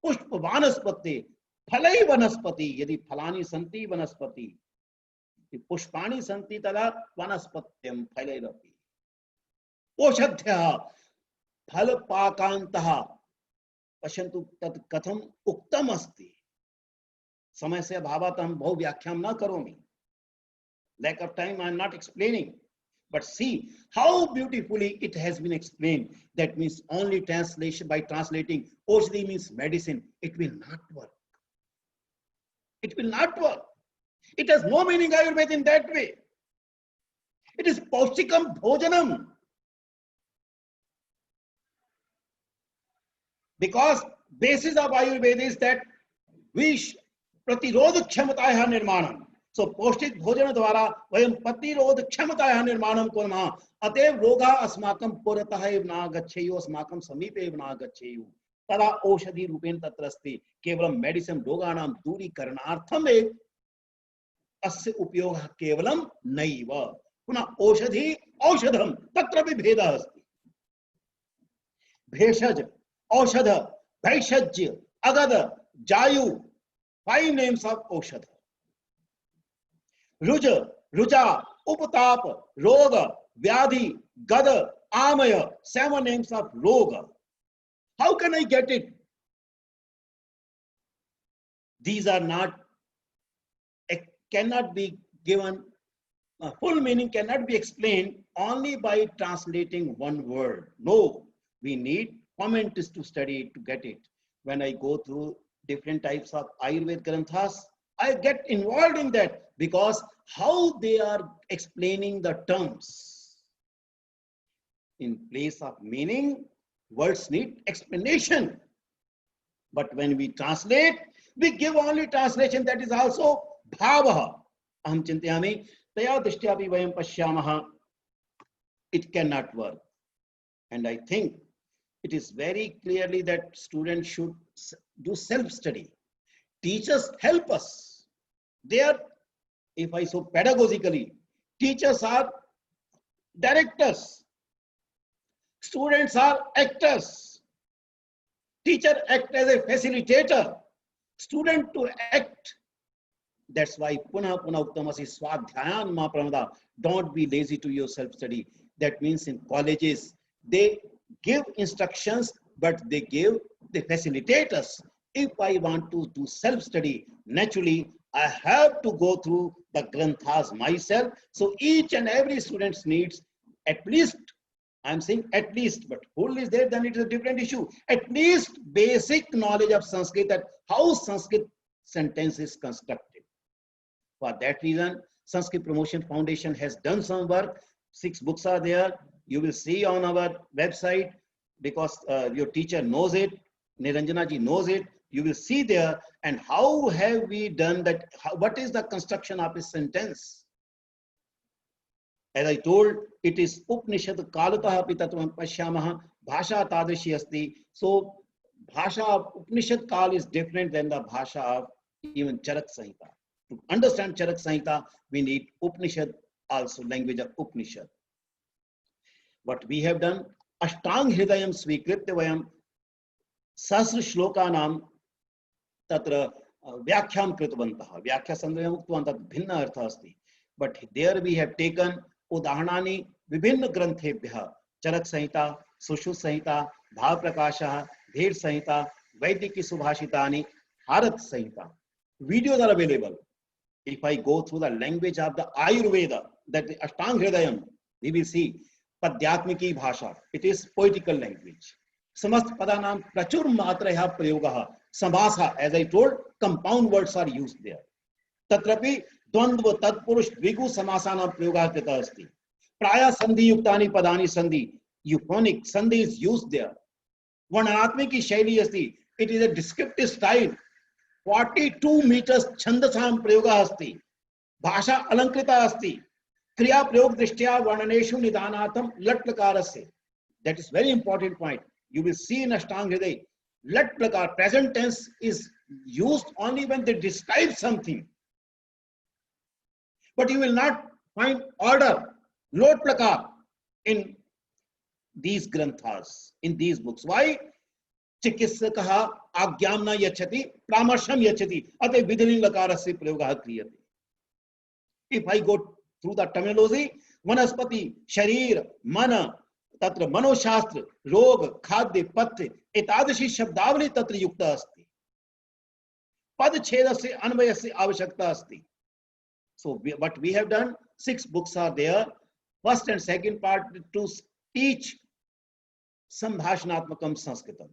पुष्प वानस्पति फलै वनस्पति. यदि फलानि सन्ति वनस्पति पुष्पाणि सन्ति तदा वनस्पत्यं फलैरपि. औषध्यः फलपाकान्तः. पश्यन्तु तत् कथम् उक्तम् अस्ति. समय से अभावात् अहं बहु व्याख्यां न करोमि. Lack of time I am not explaining. But see how beautifully it has been explained. That means only translation, by translating Aushadhi means medicine, it will not work. It will not work. It has no meaning Ayurveda in that way. It is Paushtikam Bhojanam. Because basis of Ayurveda is that we Pratirodha Kshamataya Nirmanam. So पौष्टिक भोजन द्वारा वयं प्रतिरोध क्षमतायाः निर्माणं कुर्मः. अतएव रोगाः अस्माकं पुरतः एव न गच्छेयुः, अस्माकं समीपे एव न गच्छेयुः. तदा औषधि रूपेण तत्र अस्ति. केवलं मेडिसिन रोगाणां दूरीकरणार्थम् एव अस्य उपयोगः केवलं नैव. पुनः औषधि औषधं तत्रापि भेदः अस्ति. भेषज औषध भैषज्य अगध जायु 5 names of औषध. रुज रुचा उपताप रोग व्याधि गद आमय 7 names of roga. How can I get it? These are not, cannot be given, full meaning cannot be explained only by translating one word. No, we need commentaries to study it, to get it. when I go through different types of Ayurveda Granthas, I get involved in that because how they are explaining the terms. In place of meaning, words need explanation. But when we translate, we give only translation that is also bhavaha. Aham chintayami taya drishtyapi vayam pashyamaha. It cannot work. And I think it is very clearly that students should do self-study. Teachers help us. They are, if I so pedagogically, teachers are directors. Students are actors. Teacher act as a facilitator. Student to act. That's why punah punah uttamasi swadhyayan ma pramada. Don't be lazy to your self-study. That means in colleges, they give instructions, but they give the facilitators. If I want to do self-study, naturally, I have to go through the granthas myself. So each and every student needs at least, I'm saying at least, but whole is there, then it is a different issue. At least basic knowledge of Sanskrit, that how Sanskrit sentence is constructed. For that reason, Sanskrit Promotion Foundation has done some work. 6 books are there. You will see on our website, because your teacher knows it, Niranjana ji knows it. You will see there, and how have we done that? What is the construction of a sentence? As I told, it is Upanishad Kalataha api tatvam pashyamaha bhasha tadrishi asti. So bhasha of Upanishad Kal is different than the bhasha of even Charak Samhita. To understand Charak Samhita, we need Upanishad, also language of Upanishad. What we have done, Ashtang Hridayam Svikritya Vayam Sahasra Shlokanam Tatra Vyakhyam Kritvantaha. Vyakhya Sandhayam Uktvantat Bhinna Artha Asti. But there we have taken Udaharanani Vibhinna Granthebhya, Charak Samhita, Sushruta Samhita, Bhav Prakasha, Bhed Samhita, Vaidiki Subhashitani, Harat Samhita. Videos are available. If I go through the language of the Ayurveda, that Ashtang Hridayam, we will see Padyatmiki Bhasha. It is poetical language. Samast Padanam Prachur Matraha Prayogaha. Samasa, as I told, compound words are used there. Tatrapi Dvandva Tatpurush Dvigu Samasana Prayogaha Krita Asti. Praya Sandhi Yuktani Padani Sandhi. Euphonic Sandhi is used there. Varnanatmiki Shaili Asti. It is a descriptive style. 42 meters Chandasam Prayoga Asti. Bhasha Alankrita Asti. Kriya Prayog Drishtya Varnaneshu Nidanatam Lat Plakarasya. That is very important point. You will see in Ashtang Hriday, Lat Plakar, present tense is used only when they describe something. But you will not find order, Lot Plakar in these granthas, in these books. Why? Chikitsakaha Agyamna Yachati, Pramarsham Yachati, Ate Vidhiling Lakarasya Prayogaha Kriyate. If I go through the terminology, Vanaspati, Sharir, Mana, Tatra Manoshastra, Rog, Khadya, Patra, Etadashi Shabdavali Tatra Yukta Asti. Pad Chedasya Anvayasya Avashakta Asti. So what we have done, 6 books are there. First and second part to teach Sambhashanatmakam Sanskritam.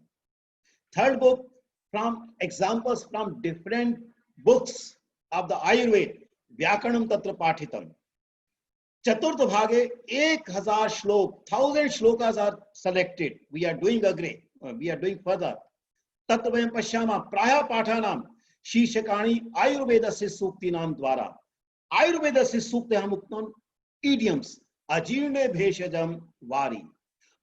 Third book, from examples from different books of the Ayurveda, Vyakaranam Tatra Pathitam. Chaturtha Bhage, 1000 shlok, 1000 shlokas are selected. We are doing further. Tattvayam Pashyama, Praya Pathanam, Shishakani, Ayurveda Sukti Nam Dwara. Ayurveda Sukti Hamuktan, idioms, Ajirne Bheshajam Vari,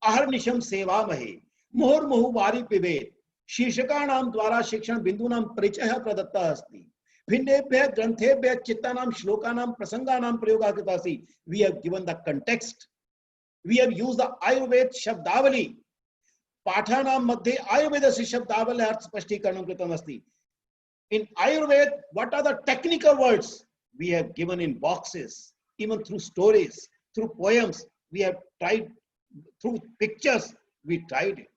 Aharnisham Seva Mahe, Mohor Mohu Vari Pibet, Shishakanam Dwara Shikshan Bindunam Parichaya Pradatta Asti. Bhinnebhya Granthebhya Chittanam Shlokanam Prasanganam Prayoga Kritasi. We have given the context. We have used the Ayurveda Shabdavali. Pathanam Madhye Ayurveda Shabdavali Arth Spashtikaranam Kritam Asti. In Ayurveda, what are the technical words? We have given in boxes, even through stories, through poems. We have tried, through pictures, we tried it.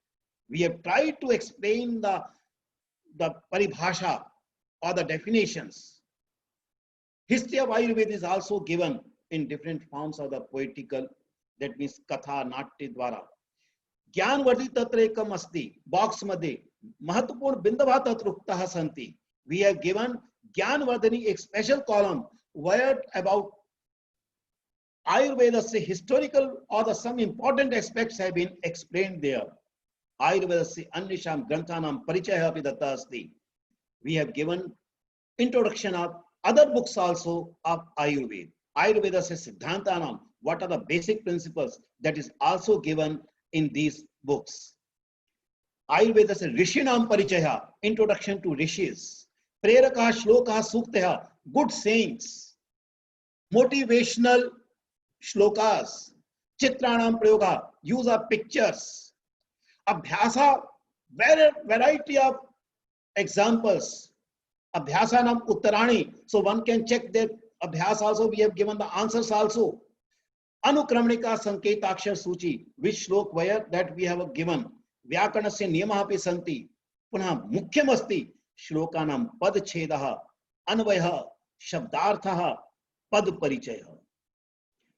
We have tried to explain the paribhasha or the definitions. History of Ayurveda is also given in different forms of the poetical, that means katha, natya dwara. Gyan Vardhi Tatra Ekam Asti, box madhe, महत्वपूर्ण बिंदवः तत्र उक्ताः सन्ति. We have given Gyanvardhani a special column where about Ayurvedasya historical or the some important aspects have been explained there. Ayurvedasya Annisham Granthanam Parichaya api datta asti. We have given introduction of other books also of Ayurveda. Ayurvedasya Siddhantanam, what are the basic principles, that is also given in these books. Ayurvedasya Rishinam Parichaya, introduction to rishis. Preraka Shloka Suktaya, good sayings. Motivational shlokas. Chitranam Prayoga, use of pictures. Abhyasa, variety of examples. Abhyasanam Uttarani, so one can check their abhyas also. We have given the answers also. Anukramnika Sanketaakshar Suchi, which shlok where that we have given. Vyakanasya niyamah api santi. Punah mukhyam asti shlokanam pad chedaha anvayah shabdarthaha pad parichayah.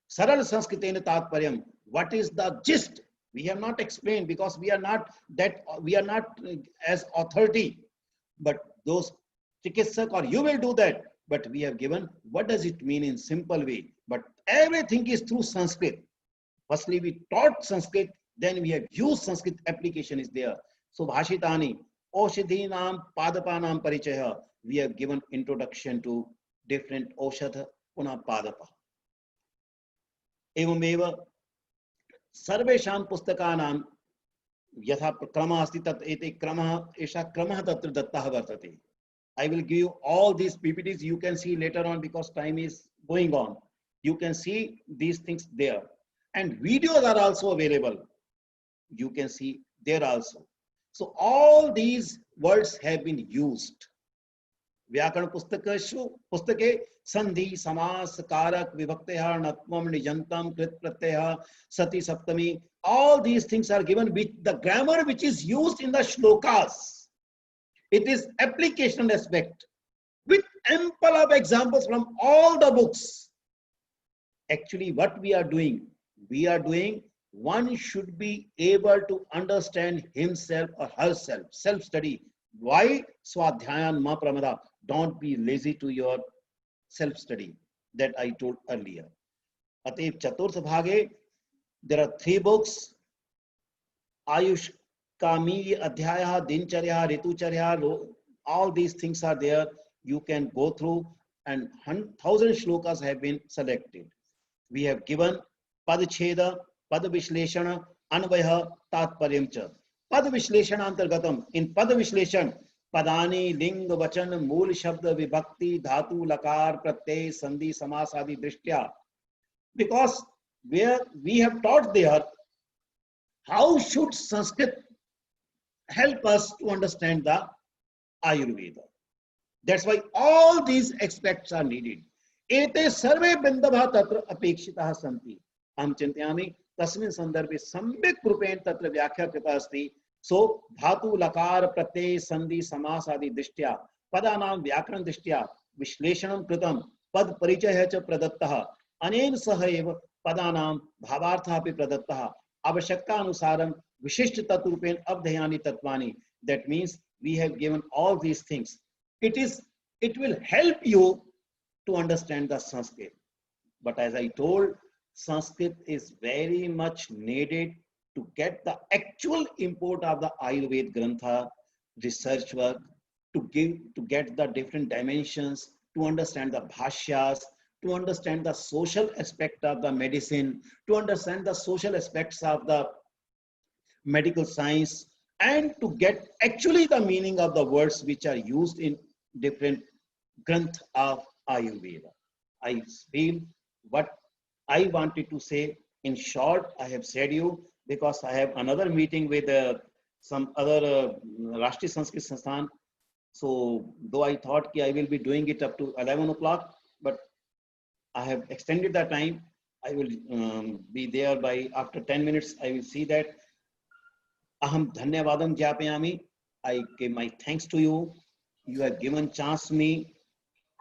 Saral Sanskritena tatparyam. What is the gist? We have not explained because we are not as authority. But those chikitsak or you will do that. But we have given what does it mean in simple way. But everything is through Sanskrit. Firstly, we taught Sanskrit, then we have used Sanskrit, application is there. So Bhashitani, Oshadhinam, Padapanam Parichaya, we have given introduction to different Oshadha, Puna Padapa. Evameva, Sarvesham Pustakanam, Yatha Krama Asti Tat Ete Krama, Esha Krama Tatra Dattaha Vartate. I will give you all these PPTs. You can see later on because time is going on. You can see these things there. And videos are also available. You can see there also. So all these words have been used. Vyakaran Pustake, Sandhi, Samas, Karak, Vibhakteha, Natmam, Nijantam, Krit Pratyaha, Sati Saptami. All these things are given with the grammar which is used in the shlokas. It is application aspect with ample of examples from all the books. Actually, what we are doing, one should be able to understand himself or herself, self-study. Why? Swadhyayan ma pramada. Don't be lazy to your self-study that I told earlier. Atev Chaturtha Bhage, there are 3 books. Ayush Kami, Adhyaya, Dincharya, Ritucharya, all these things are there. You can go through and 1,000 shlokas have been selected. We have given Padcheda, Padvishleshana, Anvaya, Tatparyamcha. Padvishleshana Antargatam. In Padvishleshan, Padani, Ling, Vachan, Mool, Shabda, Vibhakti, Dhatu, Lakar, Pratyay, Sandhi, Samasadi, Drishtya. Because where we have taught there, how should Sanskrit help us to understand the Ayurveda. That's why all these aspects are needed. Ete sarve bindabha tatra apekshitaha santi. Aham chintayami tasmin sandarbhe sambhik rupen tatra vyakhya krita asti. So dhatu lakar pratyay sandhi samas adi drishtya padanam vyakaran drishtya vishleshanam kritam pad parichaya cha pradattaha anen saha eva padanam bhavartha api pradattaha avashakta anusaram Vishisht Tatrupen Abdhyani Tatvani. That means we have given all these things. It will help you to understand the Sanskrit. But as I told, Sanskrit is very much needed to get the actual import of the Ayurveda Grantha, research work, to get the different dimensions, to understand the bhashyas, to understand the social aspect of the medicine, to understand the social aspects of the medical science, and to get actually the meaning of the words which are used in different granth of Ayurveda. I feel what I wanted to say in short, I have said you, because I have another meeting with some other Rashtriya Sanskrit Sansthan. So though I thought I will be doing it up to 11 o'clock, but I have extended the time. I will be there by after 10 minutes. I will see that. Aham dhanyavadam jnapayami. I give my thanks to you. You have given chance me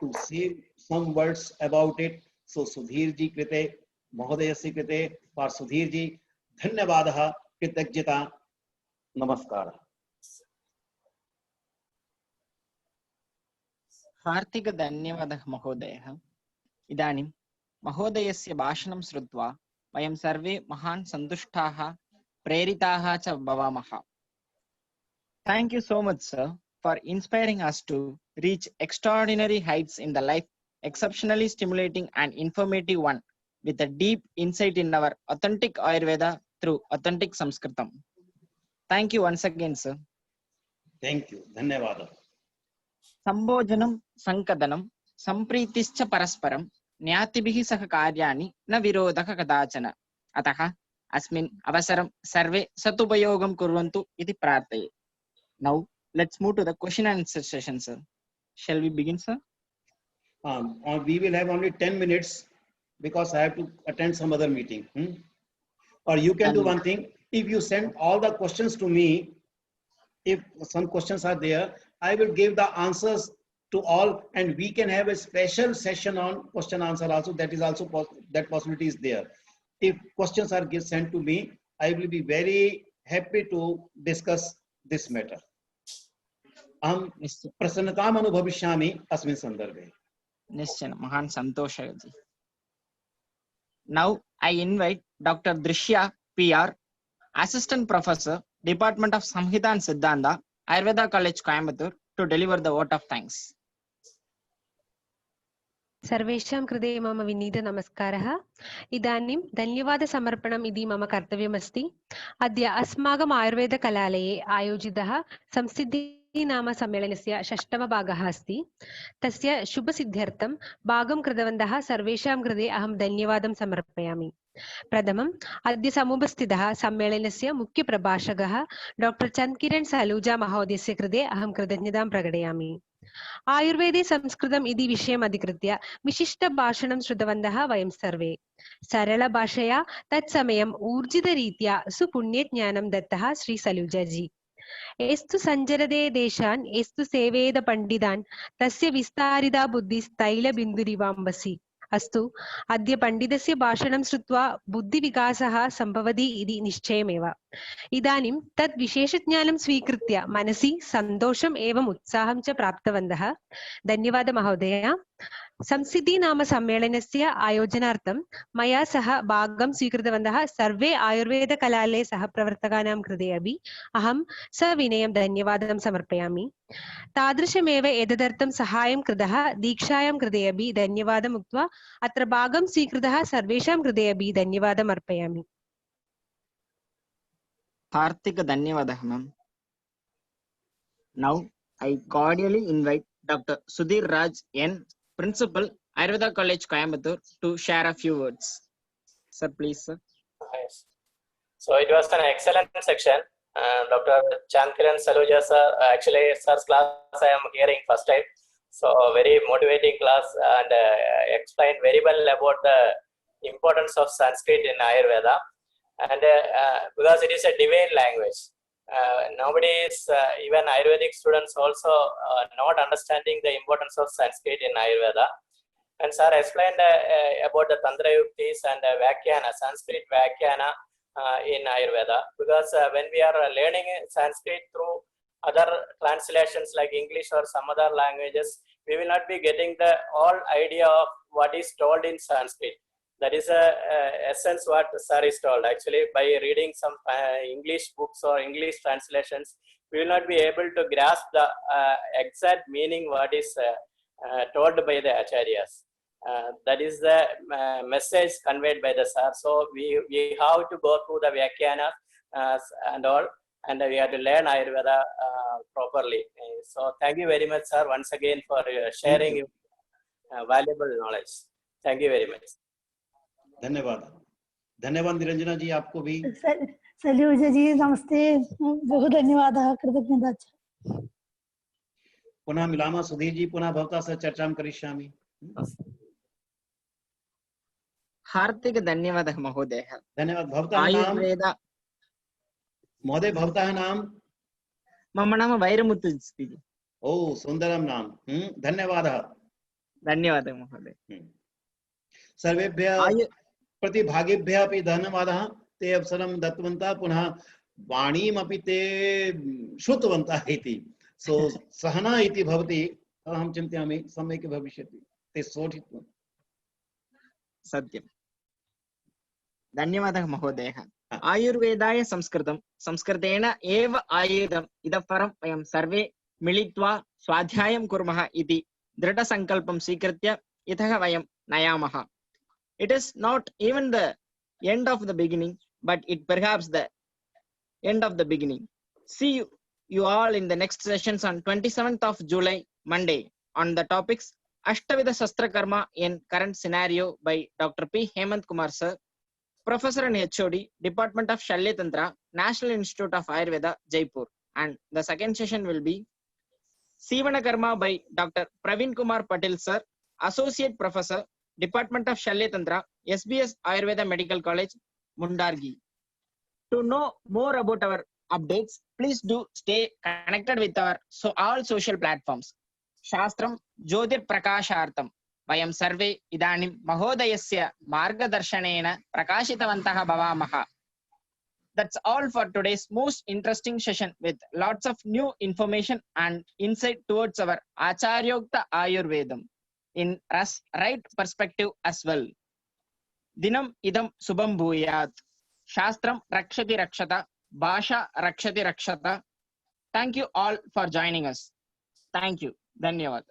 to say some words about it. So Sudhir ji krite, Mahodayasya krite, for Sudhir ji, dhanyavadaha, kritajyata, namaskara. हार्दिकधन्यवादः महोदयः। इदानीं महोदयस्य भाषणं श्रुत्वा वयं सर्वे महान् सन्तुष्टाः प्रेरिताः च भवामः। Thank you so much, sir, for inspiring us to reach extraordinary heights in the life, exceptionally stimulating and informative one, with a deep insight in our authentic Ayurveda through authentic Sanskritam. Thank you once again, sir. Thank you. धन्यवाद. संभोजनं संकदनं संप्रीतिश्च परस्परं न्यातिभिः सह कार्याणि न विरोधः कदाचन। अतः अस्मिन् अवसरं सर्वे सदुपयोगं कुर्वन्तु इति प्रार्थये। Now let's move to the question and answer session, sir. Shall we begin, sir? We will have only 10 minutes because I have to attend some other meeting. Or you can do one thing. If you send all the questions to me, if some questions are there, I will give the answers to all, and we can have a special session on question answer also. That is also that possibility is there. If questions are sent to me, I will be very happy to discuss this matter. अहं प्रसन्नताम् अनुभविष्यामि अस्मिन् सन्दर्भे। निश्चयेन, महान् सन्तोषः जी। Now I invite Dr. Drishya PR, Assistant Professor, Department of Samhita and Siddhanta, Ayurveda College, Coimbatore, to deliver the vote of thanks. सर्वेषां कृते मम विनीत नमस्कारः। इदानीं धन्यवादसमर्पणम् इति मम कर्तव्यमस्ति। अद्य अस्माकम् आयुर्वेदकलालये आयोजितः संसिद्धि नाम सम्मेलनस्य षष्ठमभागः अस्ति। तस्य शुभसिद्ध्यर्थं भागं कृतवन्तः सर्वेषां कृते अहं धन्यवादं समर्पयामि। प्रथमम् अद्य समुपस्थितः सम्मेलनस्य मुख्यप्रभाषकः डॉक्टर चन्द्रकिरण सलूजा महोदयस्य कृते अहं कृतज्ञतां प्रकटयामि। आयुर्वेदे संस्कृतम् इति विषयम् अधिकृत्य विशिष्टभाषणं श्रुतवन्तः वयं सर्वे। सरलभाषया तत्समयम् ऊर्जितरीत्या सुपुण्यज्ञानं दत्तः श्री सलूजाजी। एस्तु सञ्चरते देशान् एस्तु सेवेद पण्डितान् तस्य विस्तारिता बुद्धिस्तैलबिन्दुरिवाम्बसि। अस्तु, अद्य पण्डितस्य भाषणं श्रुत्वा बुद्धिविकासः सम्भवति इति निश्चयमेव। इदानीं तत् विशेषज्ञानं स्वीकृत्य मनसि सन्तोषम् एवं उत्साहं च प्राप्तवन्तः। धन्यवादः महोदय। संसिद्धि नाम सम्मेलनस्य आयोजनार्थं मया सह भागं स्वीकृतवन्तः सर्वे आयुर्वेदकलालये सहप्रवर्तकानां कृते अपि अहं सविनयं धन्यवादं समर्पयामि। तादृशमेव एतदर्थं सहायं कृतः दीक्षायां कृते अपि धन्यवादम् उक्त्वा अत्र भागं स्वीकृतः सर्वेषां कृते अपि धन्यवादम् अर्पयामि। हार्दिक धन्यवादः ma'am. Now I cordially invite Dr. Sudhir Raj N, Principal, Ayurveda College, Coimbatore, to share a few words. Sir, please, sir. Yes. So it was an excellent section. Dr. Chandkiran Saluja sir, actually sir's class I am hearing first time. So very motivating class and explained very well about the importance of Sanskrit in Ayurveda. And because it is a divine language, nowadays even Ayurvedic students also not understanding the importance of Sanskrit in Ayurveda. And sir explained about the Tantra Yuktis and Vyakhana, Sanskrit Vyakhana in Ayurveda. Because when we are learning Sanskrit through other translations like English or some other languages, we will not be getting the all idea of what is told in Sanskrit. That is essence what sir is told. Actually, by reading some English books or English translations, we will not be able to grasp the exact meaning what is told by the acharyas. That is the message conveyed by the sir. So we have to go through the Vyakhyanas and all, and we have to learn Ayurveda properly. So thank you very much, sir, once again for sharing valuable knowledge. Thank you very much. धन्यवाद। धन्यवाद निरंजना जी, आपको भी। सलूजा जी नमस्ते, बहु धन्यवादः, कृतज्ञता च। पुनः मिलामः सुधीर जी, पुनः भवता सह चर्चां करिष्यामि। हार्दिक धन्यवादः महोदय। धन्यवाद। भवतः नाम महोदय, भवतः नाम? मम नाम वैरमुत्तु अस्ति। ओ, सुन्दरं नाम। धन्यवादः। धन्यवादः महोदय। सर्वेभ्यः प्रतिभागिभ्यः अपि धन्यवादः। ते अवसरं दत्तवन्तः, पुनः वाणीमपि ते श्रुतवन्तः इति। सो सहना इति भवति अहं चिन्तयामि सम्यक् भविष्यति ते सोढित्वा सत्यं धन्यवादः महोदयः आयुर्वेदाय संस्कृतं संस्कृतेन एव आयुर्वेदम् इतः परं वयं सर्वे मिलित्वा स्वाध्यायं कुर्मः इति दृढसङ्कल्पं स्वीकृत्य इतः वयं नयामः. It is not even the end of the beginning, but it perhaps the end of the beginning. See you all in the next sessions on 27th of July, Monday, on the topics Ashtavida Shastra Karma in current scenario by Dr. P. Hemant Kumar sir, Professor and HOD, Department of Shalya Tantra, National Institute of Ayurveda, Jaipur. And the second session will be Sivana Karma by Dr. Praveen Kumar Patil sir, Associate Professor, Department of Shalya Tantra, SBS Ayurveda Medical College, Mundargi. To know more about our updates, please do stay connected with our all social platforms. Shastram Jyotir Prakashartham. Vayam sarve idanim mahodayasya margadarshanena prakashitavantah bhavamaha. That's all for today's most interesting session with lots of new information and insight towards our Acharyokta Ayurvedam in right perspective as well. Dinam idam subam bhuyat. Shastram rakshati rakshata. Bhasha rakshati rakshata. Thank you all for joining us. Thank you. Dhanyavad.